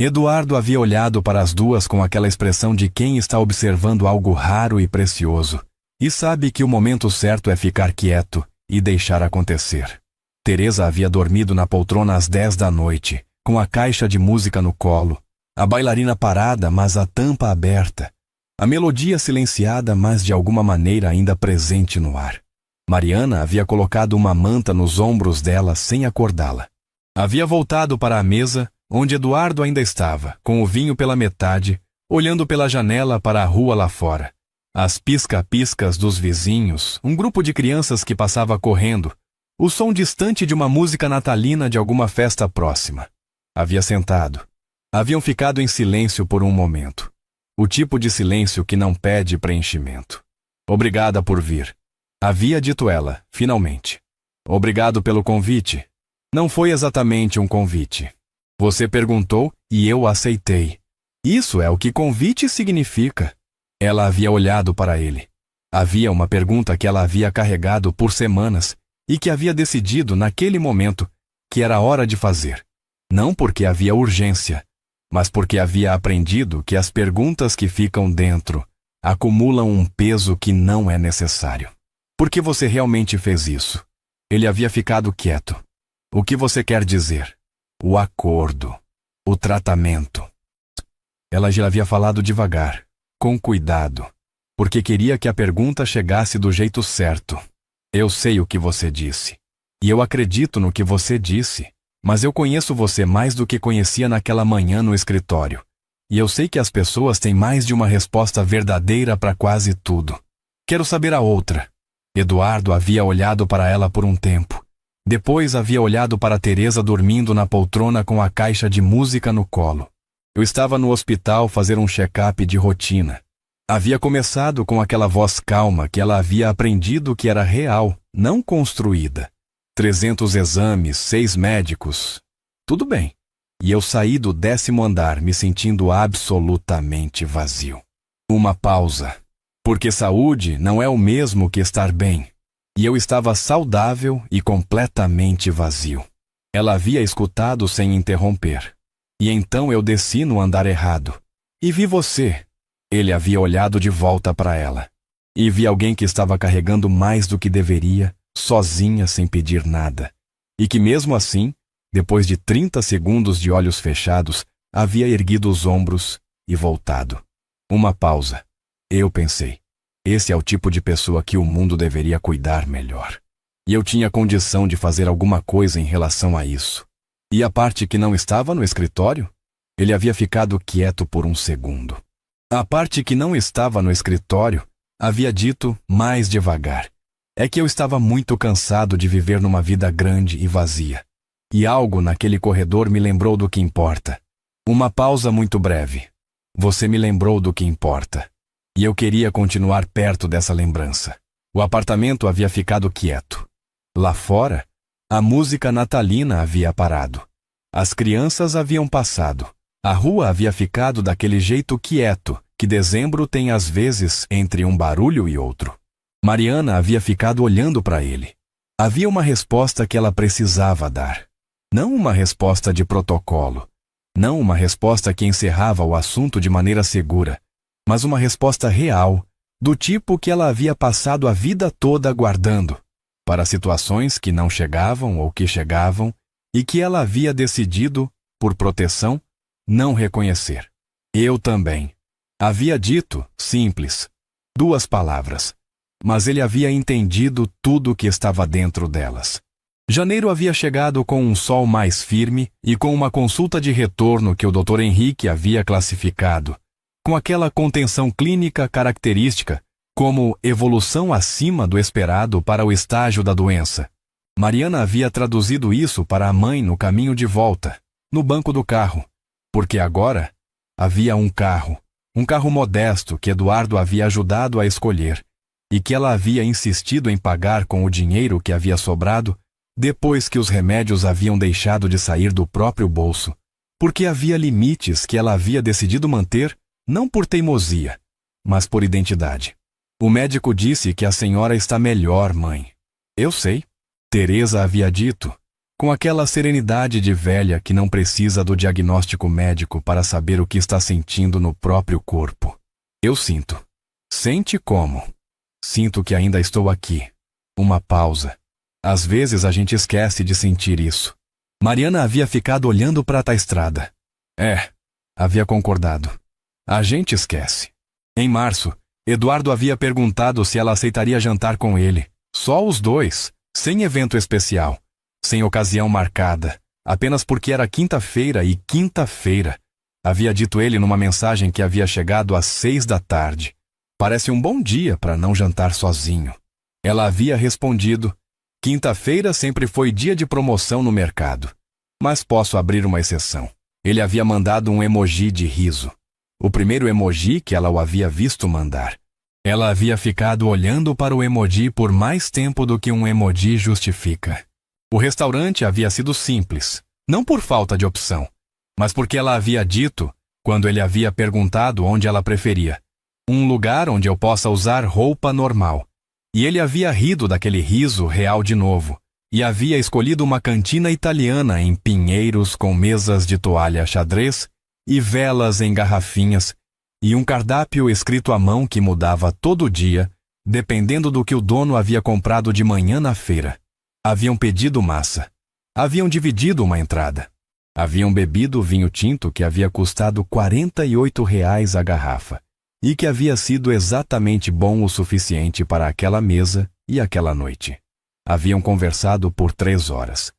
S1: Eduardo havia olhado para as duas com aquela expressão de quem está observando algo raro e precioso, e sabe que o momento certo é ficar quieto e deixar acontecer. Teresa havia dormido na poltrona às 10 da noite, com a caixa de música no colo, a bailarina parada, mas a tampa aberta, a melodia silenciada, mas de alguma maneira ainda presente no ar. Mariana havia colocado uma manta nos ombros dela sem acordá-la. Havia voltado para a mesa, onde Eduardo ainda estava, com o vinho pela metade, olhando pela janela para a rua lá fora. As pisca-piscas dos vizinhos, um grupo de crianças que passava correndo, o som distante de uma música natalina de alguma festa próxima. Havia sentado. Haviam ficado em silêncio por um momento. O tipo de silêncio que não pede preenchimento. Obrigada por vir. Havia dito ela, finalmente. Obrigado pelo convite. Não foi exatamente um convite. Você perguntou e eu aceitei. Isso é o que convite significa. Ela havia olhado para ele. Havia uma pergunta que ela havia carregado por semanas e que havia decidido naquele momento que era hora de fazer. Não porque havia urgência, mas porque havia aprendido que as perguntas que ficam dentro acumulam um peso que não é necessário. Por que você realmente fez isso? Ele havia ficado quieto. O que você quer dizer? O acordo. O tratamento. Ela já havia falado devagar, com cuidado, porque queria que a pergunta chegasse do jeito certo. Eu sei o que você disse. E eu acredito no que você disse. Mas eu conheço você mais do que conhecia naquela manhã no escritório. E eu sei que as pessoas têm mais de uma resposta verdadeira para quase tudo. Quero saber a outra. Eduardo havia olhado para ela por um tempo. Depois havia olhado para Teresa dormindo na poltrona com a caixa de música no colo. Eu estava no hospital fazer um check-up de rotina. Havia começado com aquela voz calma que ela havia aprendido que era real, não construída. 300 exames, 6 médicos. Tudo bem. E eu saí do 10º andar me sentindo absolutamente vazio. Uma pausa. Porque saúde não é o mesmo que estar bem. E eu estava saudável e completamente vazio. Ela havia escutado sem interromper. E então eu desci no andar errado. E vi você. Ele havia olhado de volta para ela. E vi alguém que estava carregando mais do que deveria, sozinha sem pedir nada. E que mesmo assim, depois de 30 segundos de olhos fechados, havia erguido os ombros e voltado. Uma pausa. Eu pensei, esse é o tipo de pessoa que o mundo deveria cuidar melhor. E eu tinha condição de fazer alguma coisa em relação a isso. E a parte que não estava no escritório? Ele havia ficado quieto por um segundo. A parte que não estava no escritório havia dito mais devagar. É que eu estava muito cansado de viver numa vida grande e vazia. E algo naquele corredor me lembrou do que importa. Uma pausa muito breve. Você me lembrou do que importa. E eu queria continuar perto dessa lembrança. O apartamento havia ficado quieto. Lá fora, a música natalina havia parado. As crianças haviam passado. A rua havia ficado daquele jeito quieto que dezembro tem às vezes entre um barulho e outro. Mariana havia ficado olhando para ele. Havia uma resposta que ela precisava dar. Não uma resposta de protocolo. Não uma resposta que encerrava o assunto de maneira segura. Mas uma resposta real, do tipo que ela havia passado a vida toda guardando, para situações que não chegavam ou que chegavam, e que ela havia decidido, por proteção, não reconhecer. Eu também. Havia dito, simples, 2 palavras, mas ele havia entendido tudo o que estava dentro delas. Janeiro havia chegado com um sol mais firme e com uma consulta de retorno que o Dr. Henrique havia classificado, com aquela contenção clínica característica, como evolução acima do esperado para o estágio da doença. Mariana havia traduzido isso para a mãe no caminho de volta, no banco do carro, porque agora havia um carro, Um carro modesto que Eduardo havia ajudado a escolher e que ela havia insistido em pagar com o dinheiro que havia sobrado depois que os remédios haviam deixado de sair do próprio bolso, porque havia limites que ela havia decidido manter não por teimosia, mas por identidade. O médico disse que a senhora está melhor, mãe. Eu sei, Teresa havia dito, com aquela serenidade de velha que não precisa do diagnóstico médico para saber o que está sentindo no próprio corpo. Eu sinto. Sente como? Sinto que ainda estou aqui. Uma pausa. Às vezes a gente esquece de sentir isso. Mariana havia ficado olhando para a estrada. Havia concordado. A gente esquece. Em março, Eduardo havia perguntado se ela aceitaria jantar com ele. Só os dois, sem evento especial, sem ocasião marcada, apenas porque era quinta-feira e quinta-feira. Havia dito ele numa mensagem que havia chegado às 6 da tarde. Parece um bom dia para não jantar sozinho. Ela havia respondido: quinta-feira sempre foi dia de promoção no mercado. Mas posso abrir uma exceção. Ele havia mandado um emoji de riso. O primeiro emoji que ela o havia visto mandar. Ela havia ficado olhando para o emoji por mais tempo do que um emoji justifica. O restaurante havia sido simples, não por falta de opção, mas porque ela havia dito, quando ele havia perguntado onde ela preferia, um lugar onde eu possa usar roupa normal. E ele havia rido daquele riso real de novo, e havia escolhido uma cantina italiana em Pinheiros com mesas de toalha xadrez e velas em garrafinhas, e um cardápio escrito à mão que mudava todo dia, dependendo do que o dono havia comprado de manhã na feira. Haviam pedido massa. Haviam dividido uma entrada. Haviam bebido vinho tinto que havia custado R$ 48 a garrafa, e que havia sido exatamente bom o suficiente para aquela mesa e aquela noite. Haviam conversado por 3 horas.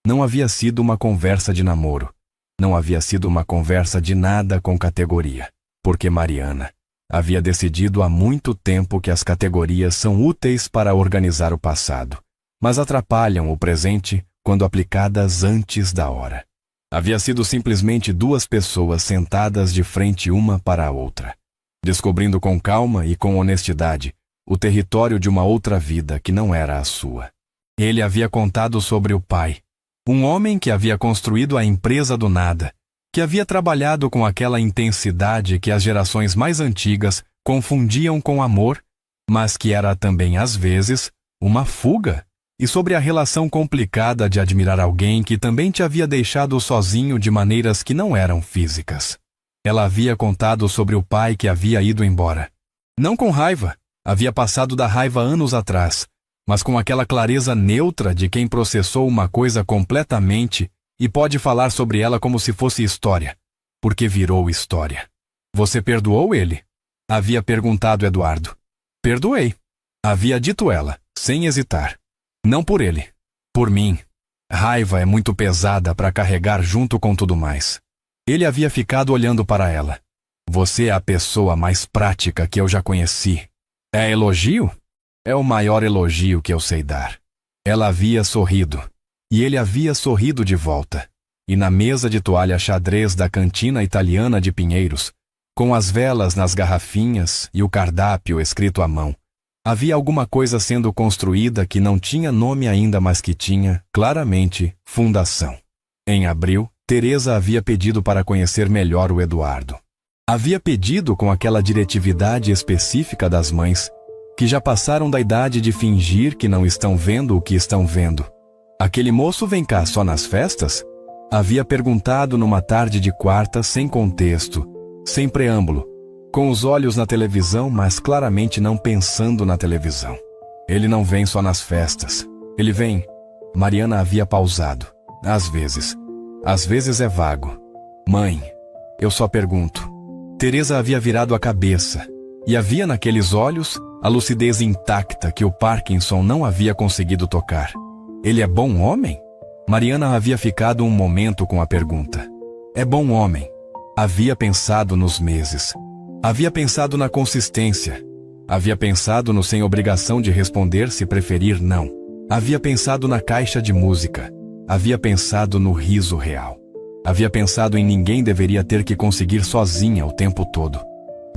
S1: Não havia sido uma conversa de namoro. Não havia sido uma conversa de nada com categoria, porque Mariana havia decidido há muito tempo que as categorias são úteis para organizar o passado, mas atrapalham o presente quando aplicadas antes da hora. Havia sido simplesmente 2 pessoas sentadas de frente uma para a outra, descobrindo com calma e com honestidade o território de uma outra vida que não era a sua. Ele havia contado sobre o pai, um homem que havia construído a empresa do nada, que havia trabalhado com aquela intensidade que as gerações mais antigas confundiam com amor, mas que era também, às vezes, uma fuga, e sobre a relação complicada de admirar alguém que também te havia deixado sozinho de maneiras que não eram físicas. Ela havia contado sobre o pai que havia ido embora. Não com raiva, havia passado da raiva anos atrás, mas com aquela clareza neutra de quem processou uma coisa completamente e pode falar sobre ela como se fosse história, porque virou história. Você perdoou ele? Havia perguntado Eduardo. Perdoei, havia dito ela, sem hesitar. Não por ele, por mim. Raiva é muito pesada para carregar junto com tudo mais. Ele havia ficado olhando para ela. Você é a pessoa mais prática que eu já conheci. É elogio? É o maior elogio que eu sei dar. Ela havia sorrido, e ele havia sorrido de volta. E na mesa de toalha xadrez da cantina italiana de Pinheiros, com as velas nas garrafinhas e o cardápio escrito à mão, havia alguma coisa sendo construída que não tinha nome ainda, mas que tinha, claramente, fundação. Em abril, Teresa havia pedido para conhecer melhor o Eduardo. Havia pedido com aquela diretividade específica das mães, que já passaram da idade de fingir que não estão vendo o que estão vendo. Aquele moço vem cá só nas festas? Havia perguntado numa tarde de quarta, sem contexto, sem preâmbulo, com os olhos na televisão, mas claramente não pensando na televisão. Ele não vem só nas festas. Ele vem. Mariana havia pausado. Às vezes é vago. Mãe, eu só pergunto. Teresa havia virado a cabeça, e havia naqueles olhos a lucidez intacta que o Parkinson não havia conseguido tocar. Ele é bom homem? Mariana havia ficado um momento com a pergunta. É bom homem. Havia pensado nos meses. Havia pensado na consistência. Havia pensado no sem obrigação de responder se preferir não. Havia pensado na caixa de música. Havia pensado no riso real. Havia pensado em ninguém deveria ter que conseguir sozinha o tempo todo.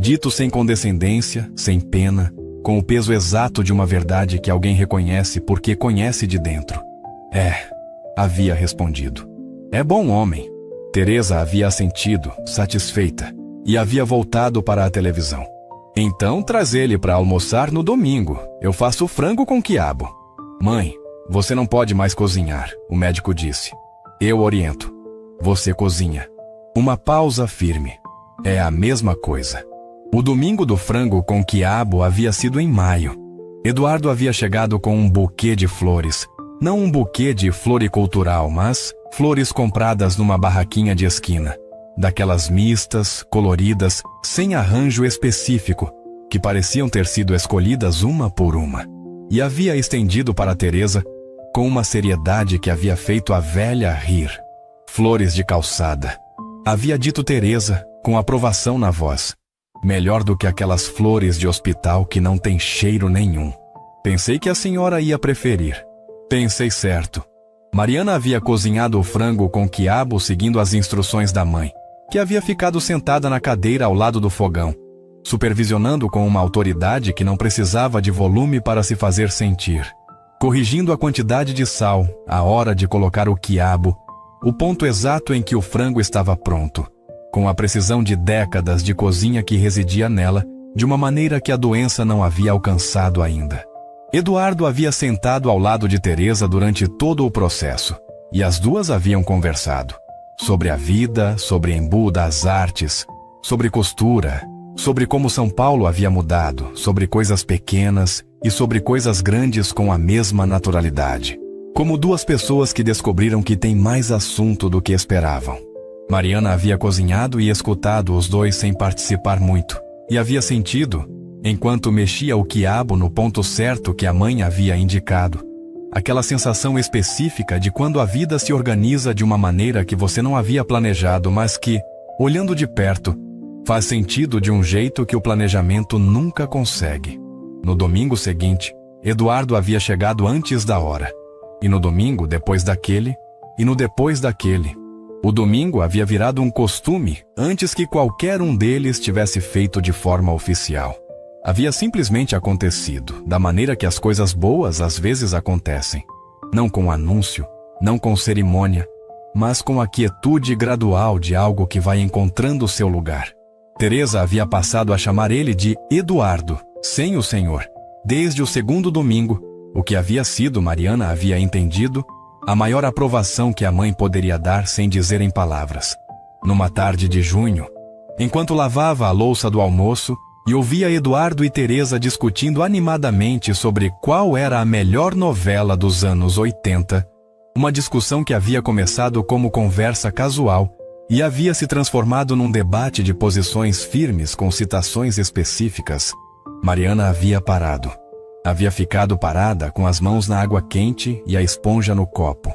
S1: dito sem condescendência, sem pena, com o peso exato de uma verdade que alguém reconhece porque conhece de dentro. Havia respondido. É bom homem. Teresa havia assentido, satisfeita, e havia voltado para a televisão. Então traz ele para almoçar no domingo. Eu faço frango com quiabo. Mãe, você não pode mais cozinhar, o médico disse. Eu oriento. Você cozinha. Uma pausa firme. É a mesma coisa. O domingo do frango com quiabo havia sido em maio. Eduardo havia chegado com um buquê de flores. Não um buquê de floricultural, mas flores compradas numa barraquinha de esquina. Daquelas mistas, coloridas, sem arranjo específico, que pareciam ter sido escolhidas uma por uma. E havia estendido para Teresa com uma seriedade que havia feito a velha rir. Flores de calçada. Havia dito Teresa, com aprovação na voz. Melhor do que aquelas flores de hospital que não têm cheiro nenhum. Pensei que a senhora ia preferir. Pensei certo. Mariana havia cozinhado o frango com quiabo seguindo as instruções da mãe, que havia ficado sentada na cadeira ao lado do fogão, supervisionando com uma autoridade que não precisava de volume para se fazer sentir, corrigindo a quantidade de sal, a hora de colocar o quiabo, o ponto exato em que o frango estava pronto, com a precisão de décadas de cozinha que residia nela, de uma maneira que a doença não havia alcançado ainda. Eduardo havia sentado ao lado de Teresa durante todo o processo, e as duas haviam conversado. Sobre a vida, sobre Embu das artes, sobre costura, sobre como São Paulo havia mudado, sobre coisas pequenas e sobre coisas grandes com a mesma naturalidade. Como duas pessoas que descobriram que têm mais assunto do que esperavam. Mariana havia cozinhado e escutado os dois sem participar muito, e havia sentido, enquanto mexia o quiabo no ponto certo que a mãe havia indicado, aquela sensação específica de quando a vida se organiza de uma maneira que você não havia planejado, mas que, olhando de perto, faz sentido de um jeito que o planejamento nunca consegue. No domingo seguinte, Eduardo havia chegado antes da hora. E no domingo depois daquele, e no depois daquele. O domingo havia virado um costume antes que qualquer um deles tivesse feito de forma oficial. Havia simplesmente acontecido, da maneira que as coisas boas às vezes acontecem. Não com anúncio, não com cerimônia, mas com a quietude gradual de algo que vai encontrando seu lugar. Teresa havia passado a chamar ele de Eduardo, sem o senhor, desde o segundo domingo, o que havia sido, Mariana havia entendido, a maior aprovação que a mãe poderia dar sem dizer em palavras. Numa tarde de junho, enquanto lavava a louça do almoço, e ouvia Eduardo e Teresa discutindo animadamente sobre qual era a melhor novela dos anos 80, uma discussão que havia começado como conversa casual e havia se transformado num debate de posições firmes com citações específicas. Mariana havia parado. Havia ficado parada com as mãos na água quente e a esponja no copo.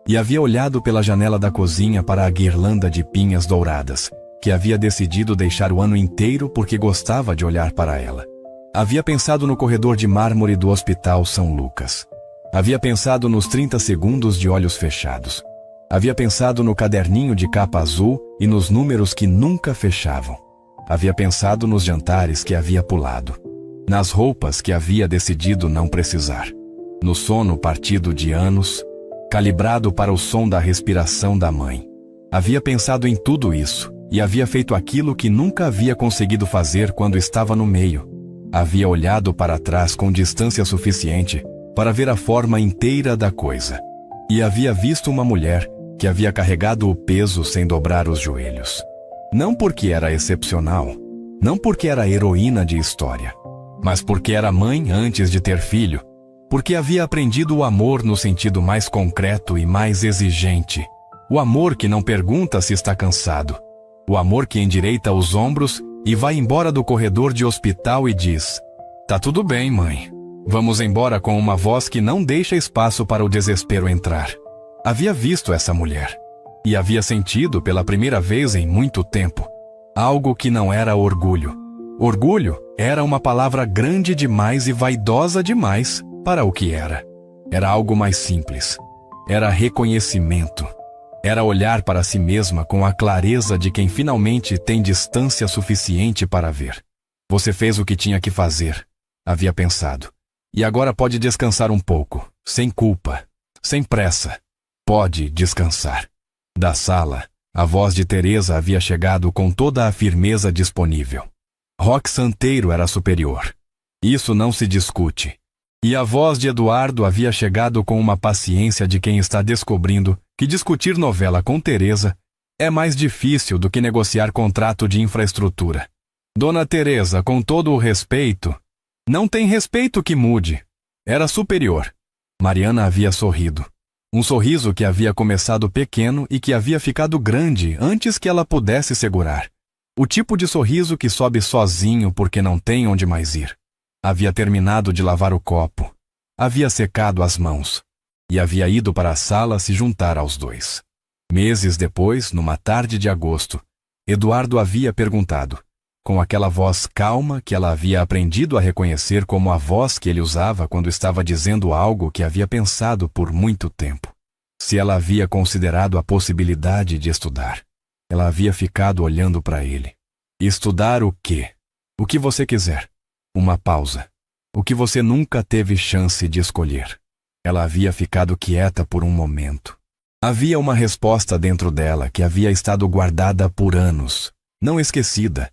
S1: E havia olhado pela janela da cozinha para a guirlanda de pinhas douradas, que havia decidido deixar o ano inteiro porque gostava de olhar para ela. Havia pensado no corredor de mármore do Hospital São Lucas. Havia pensado nos 30 segundos de olhos fechados. Havia pensado no caderninho de capa azul e nos números que nunca fechavam. Havia pensado nos jantares que havia pulado. Nas roupas que havia decidido não precisar. No sono partido de anos, calibrado para o som da respiração da mãe. Havia pensado em tudo isso. E havia feito aquilo que nunca havia conseguido fazer quando estava no meio. Havia olhado para trás com distância suficiente para ver a forma inteira da coisa. E havia visto uma mulher que havia carregado o peso sem dobrar os joelhos. Não porque era excepcional, não porque era heroína de história, mas porque era mãe antes de ter filho, porque havia aprendido o amor no sentido mais concreto e mais exigente. O amor que não pergunta se está cansado. O amor que endireita os ombros e vai embora do corredor de hospital e diz: "Tá tudo bem, mãe. Vamos embora", com uma voz que não deixa espaço para o desespero entrar. Havia visto essa mulher. E havia sentido pela primeira vez em muito tempo algo que não era orgulho. Orgulho era uma palavra grande demais e vaidosa demais para o que era. Era algo mais simples. Era reconhecimento. Era olhar para si mesma com a clareza de quem finalmente tem distância suficiente para ver. Você fez o que tinha que fazer, havia pensado. E agora pode descansar um pouco, sem culpa, sem pressa. Pode descansar. Da sala, a voz de Teresa havia chegado com toda a firmeza disponível. Roque Santeiro era superior. Isso não se discute. E a voz de Eduardo havia chegado com uma paciência de quem está descobrindo que discutir novela com Teresa é mais difícil do que negociar contrato de infraestrutura. Dona Teresa, com todo o respeito, não tem respeito que mude. Era superior. Mariana havia sorrido. Um sorriso que havia começado pequeno e que havia ficado grande antes que ela pudesse segurar. O tipo de sorriso que sobe sozinho porque não tem onde mais ir. Havia terminado de lavar o copo. Havia secado as mãos. E havia ido para a sala se juntar aos dois. Meses depois, numa tarde de agosto, Eduardo havia perguntado, com aquela voz calma que ela havia aprendido a reconhecer como a voz que ele usava quando estava dizendo algo que havia pensado por muito tempo, se ela havia considerado a possibilidade de estudar. Ela havia ficado olhando para ele. Estudar o quê? O que você quiser. Uma pausa. O que você nunca teve chance de escolher. Ela havia ficado quieta por um momento. Havia uma resposta dentro dela que havia estado guardada por anos, não esquecida,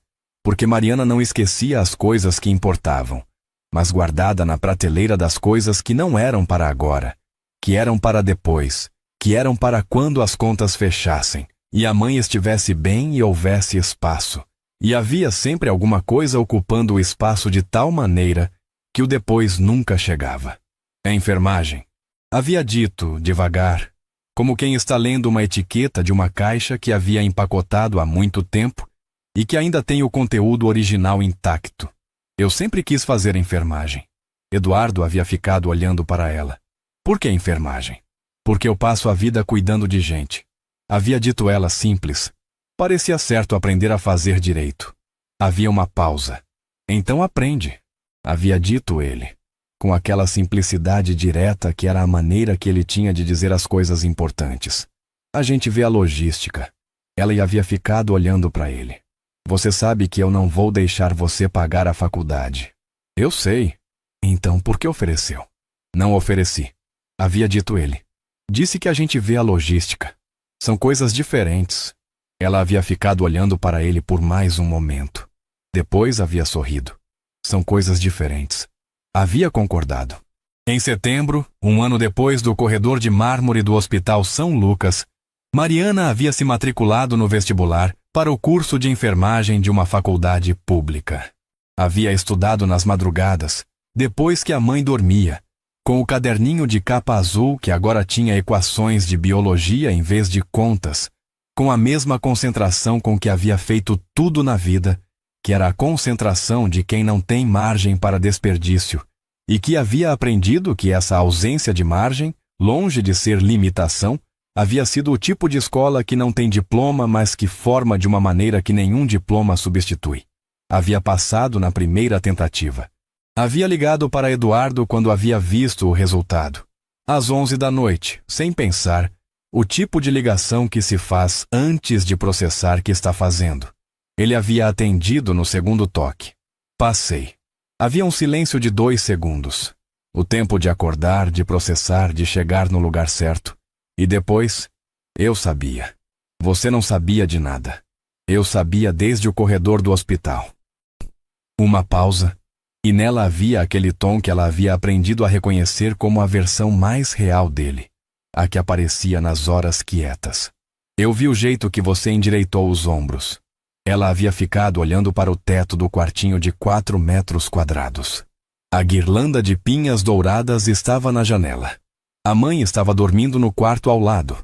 S1: porque Mariana não esquecia as coisas que importavam, mas guardada na prateleira das coisas que não eram para agora, que eram para depois, que eram para quando as contas fechassem, e a mãe estivesse bem e houvesse espaço. E havia sempre alguma coisa ocupando o espaço de tal maneira que o depois nunca chegava. A enfermagem. Havia dito, devagar, como quem está lendo uma etiqueta de uma caixa que havia empacotado há muito tempo e que ainda tem o conteúdo original intacto. Eu sempre quis fazer enfermagem. Eduardo havia ficado olhando para ela. Por que enfermagem? Porque eu passo a vida cuidando de gente. Havia dito ela simples. Parecia certo aprender a fazer direito. Havia uma pausa. Então aprende, havia dito ele, com aquela simplicidade direta que era a maneira que ele tinha de dizer as coisas importantes. A gente vê a logística. Ela havia ficado olhando para ele. Você sabe que eu não vou deixar você pagar a faculdade. Eu sei. Então por que ofereceu? Não ofereci. Havia dito ele. Disse que a gente vê a logística. São coisas diferentes. Ela havia ficado olhando para ele por mais um momento. Depois havia sorrido. São coisas diferentes. Havia concordado. Em setembro, um ano depois do corredor de mármore do Hospital São Lucas, Mariana havia se matriculado no vestibular para o curso de enfermagem de uma faculdade pública. Havia estudado nas madrugadas, depois que a mãe dormia, com o caderninho de capa azul que agora tinha equações de biologia em vez de contas, com a mesma concentração com que havia feito tudo na vida, que era a concentração de quem não tem margem para desperdício, e que havia aprendido que essa ausência de margem, longe de ser limitação, havia sido o tipo de escola que não tem diploma, mas que forma de uma maneira que nenhum diploma substitui. Havia passado na primeira tentativa. Havia ligado para Eduardo quando havia visto o resultado. Às 11 da noite, sem pensar, o tipo de ligação que se faz antes de processar que está fazendo. Ele havia atendido no segundo toque. Passei. Havia um silêncio de 2 segundos. O tempo de acordar, de processar, de chegar no lugar certo. E depois, eu sabia. Você não sabia de nada. Eu sabia desde o corredor do hospital. Uma pausa, e nela havia aquele tom que ela havia aprendido a reconhecer como a versão mais real dele. A que aparecia nas horas quietas. Eu vi o jeito que você endireitou os ombros. Ela havia ficado olhando para o teto do quartinho de 4 metros quadrados. A guirlanda de pinhas douradas estava na janela. A mãe estava dormindo no quarto ao lado.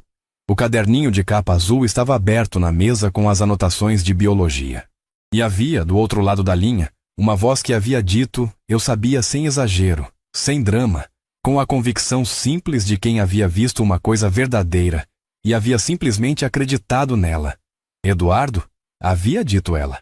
S1: O caderninho de capa azul estava aberto na mesa com as anotações de biologia. E havia, do outro lado da linha, uma voz que havia dito, eu sabia sem exagero, sem drama, com a convicção simples de quem havia visto uma coisa verdadeira e havia simplesmente acreditado nela. Eduardo? Havia dito ela.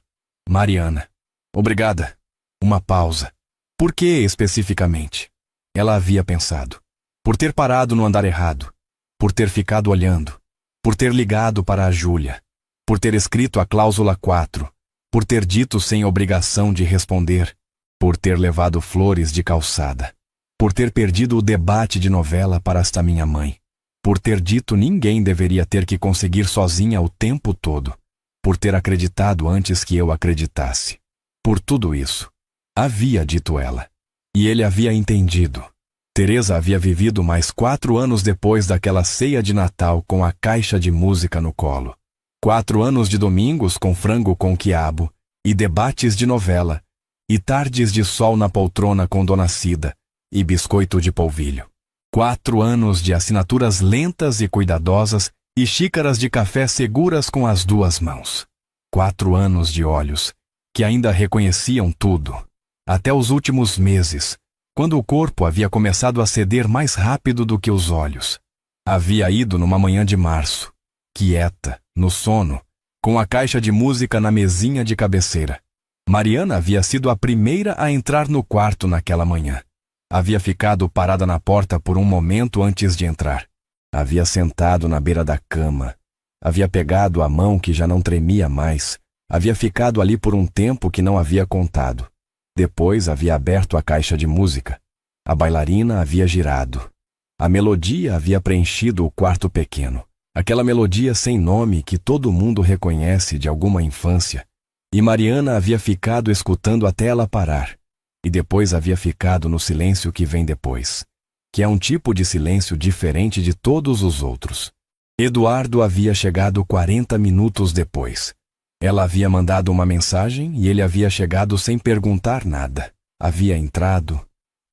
S1: Mariana. Obrigada. Uma pausa. Por que especificamente? Ela havia pensado. Por ter parado no andar errado. Por ter ficado olhando. Por ter ligado para a Júlia. Por ter escrito a cláusula 4. por ter dito sem obrigação de responder, por ter levado flores de calçada, por ter perdido o debate de novela para esta minha mãe, por ter dito ninguém deveria ter que conseguir sozinha o tempo todo, por ter acreditado antes que eu acreditasse. Por tudo isso, havia dito ela. E ele havia entendido. Teresa havia vivido mais 4 anos depois daquela ceia de Natal com a caixa de música no colo. 4 anos de domingos com frango com quiabo, e debates de novela, e tardes de sol na poltrona com Dona Cida, e biscoito de polvilho. 4 anos de assinaturas lentas e cuidadosas, e xícaras de café seguras com as 2 mãos. 4 anos de olhos, que ainda reconheciam tudo, até os últimos meses, quando o corpo havia começado a ceder mais rápido do que os olhos. Havia ido numa manhã de março, quieta, no sono, com a caixa de música na mesinha de cabeceira. Mariana havia sido a primeira a entrar no quarto naquela manhã. Havia ficado parada na porta por um momento antes de entrar. Havia sentado na beira da cama. Havia pegado a mão que já não tremia mais. Havia ficado ali por um tempo que não havia contado. Depois havia aberto a caixa de música. A bailarina havia girado. A melodia havia preenchido o quarto pequeno. Aquela melodia sem nome que todo mundo reconhece de alguma infância. E Mariana havia ficado escutando até ela parar. E depois havia ficado no silêncio que vem depois, que é um tipo de silêncio diferente de todos os outros. Eduardo havia chegado 40 minutos depois. Ela havia mandado uma mensagem e ele havia chegado sem perguntar nada. Havia entrado,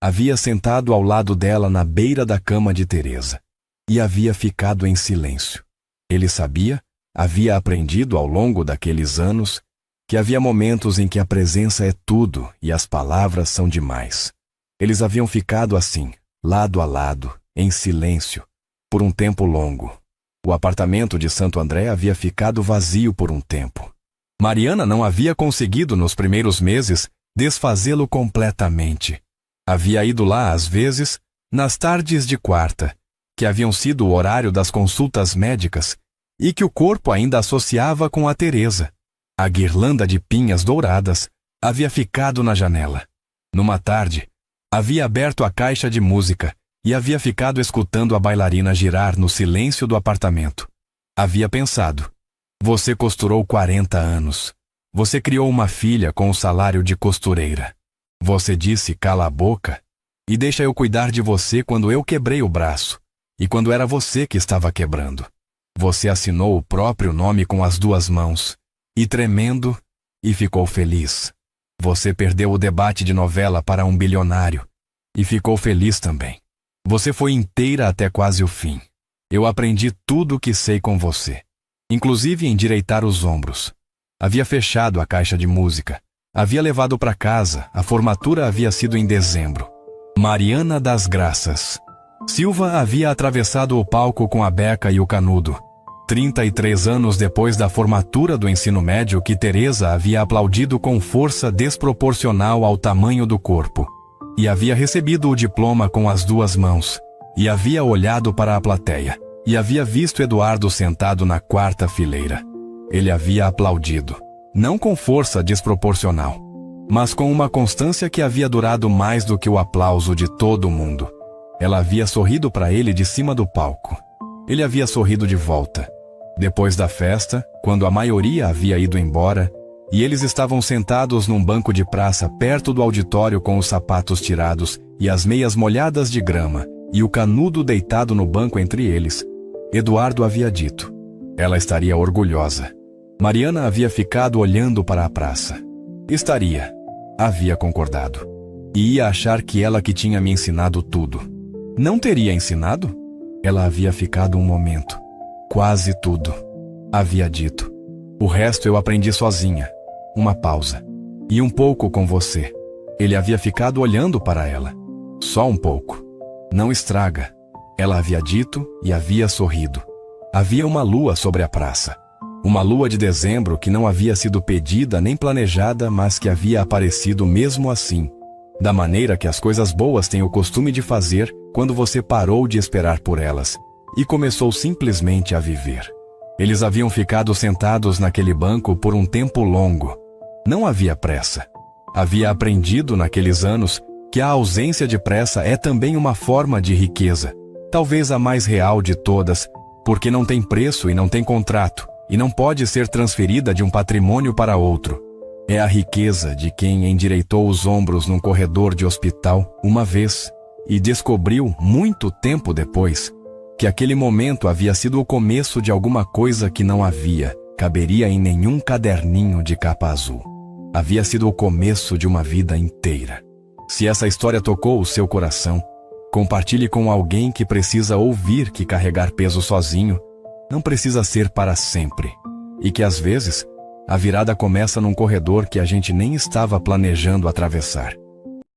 S1: havia sentado ao lado dela na beira da cama de Teresa. E havia ficado em silêncio. Ele sabia, havia aprendido ao longo daqueles anos, que havia momentos em que a presença é tudo e as palavras são demais. Eles haviam ficado assim, lado a lado, em silêncio, por um tempo longo. O apartamento de Santo André havia ficado vazio por um tempo. Mariana não havia conseguido, nos primeiros meses, desfazê-lo completamente. Havia ido lá, às vezes, nas tardes de quarta, que haviam sido o horário das consultas médicas e que o corpo ainda associava com a Teresa. A guirlanda de pinhas douradas havia ficado na janela. Numa tarde, havia aberto a caixa de música e havia ficado escutando a bailarina girar no silêncio do apartamento. Havia pensado: você costurou 40 anos. Você criou uma filha com o salário de costureira. Você disse: cala a boca e deixa eu cuidar de você quando eu quebrei o braço e quando era você que estava quebrando. Você assinou o próprio nome com as 2 mãos e tremendo, e ficou feliz. Você perdeu o debate de novela para um bilionário e ficou feliz também. Você foi inteira até quase o fim. Eu aprendi tudo o que sei com você, inclusive endireitar os ombros. Havia fechado a caixa de música. Havia levado para casa. A formatura havia sido em dezembro. Mariana das Graças. Silva havia atravessado o palco com a beca e o canudo. 33 anos depois da formatura do ensino médio, que Teresa havia aplaudido com força desproporcional ao tamanho do corpo. E havia recebido o diploma com as 2 mãos. E havia olhado para a plateia. E havia visto Eduardo sentado na 4ª fileira. Ele havia aplaudido, não com força desproporcional, mas com uma constância que havia durado mais do que o aplauso de todo mundo. Ela havia sorrido para ele de cima do palco. Ele havia sorrido de volta. Depois da festa, quando a maioria havia ido embora, e eles estavam sentados num banco de praça perto do auditório com os sapatos tirados e as meias molhadas de grama, e o canudo deitado no banco entre eles, Eduardo havia dito: ela estaria orgulhosa. Mariana havia ficado olhando para a praça. Estaria, havia concordado. E ia achar que ela que tinha me ensinado tudo. Não teria ensinado? Ela havia ficado um momento. Quase tudo. Havia dito: o resto eu aprendi sozinha. Uma pausa. E um pouco com você. Ele havia ficado olhando para ela. Só um pouco. Não estraga. Ela havia dito e havia sorrido. Havia uma lua sobre a praça. Uma lua de dezembro que não havia sido pedida nem planejada, mas que havia aparecido mesmo assim, da maneira que as coisas boas têm o costume de fazer quando você parou de esperar por elas e começou simplesmente a viver. Eles haviam ficado sentados naquele banco por um tempo longo. Não havia pressa. Havia aprendido naqueles anos que a ausência de pressa é também uma forma de riqueza, talvez a mais real de todas, porque não tem preço e não tem contrato, e não pode ser transferida de um patrimônio para outro. É a riqueza de quem endireitou os ombros num corredor de hospital uma vez e descobriu, muito tempo depois, que aquele momento havia sido o começo de alguma coisa que não caberia em nenhum caderninho de capa azul. Havia sido o começo de uma vida inteira. Se essa história tocou o seu coração, compartilhe com alguém que precisa ouvir que carregar peso sozinho não precisa ser para sempre, e que às vezes a virada começa num corredor que a gente nem estava planejando atravessar.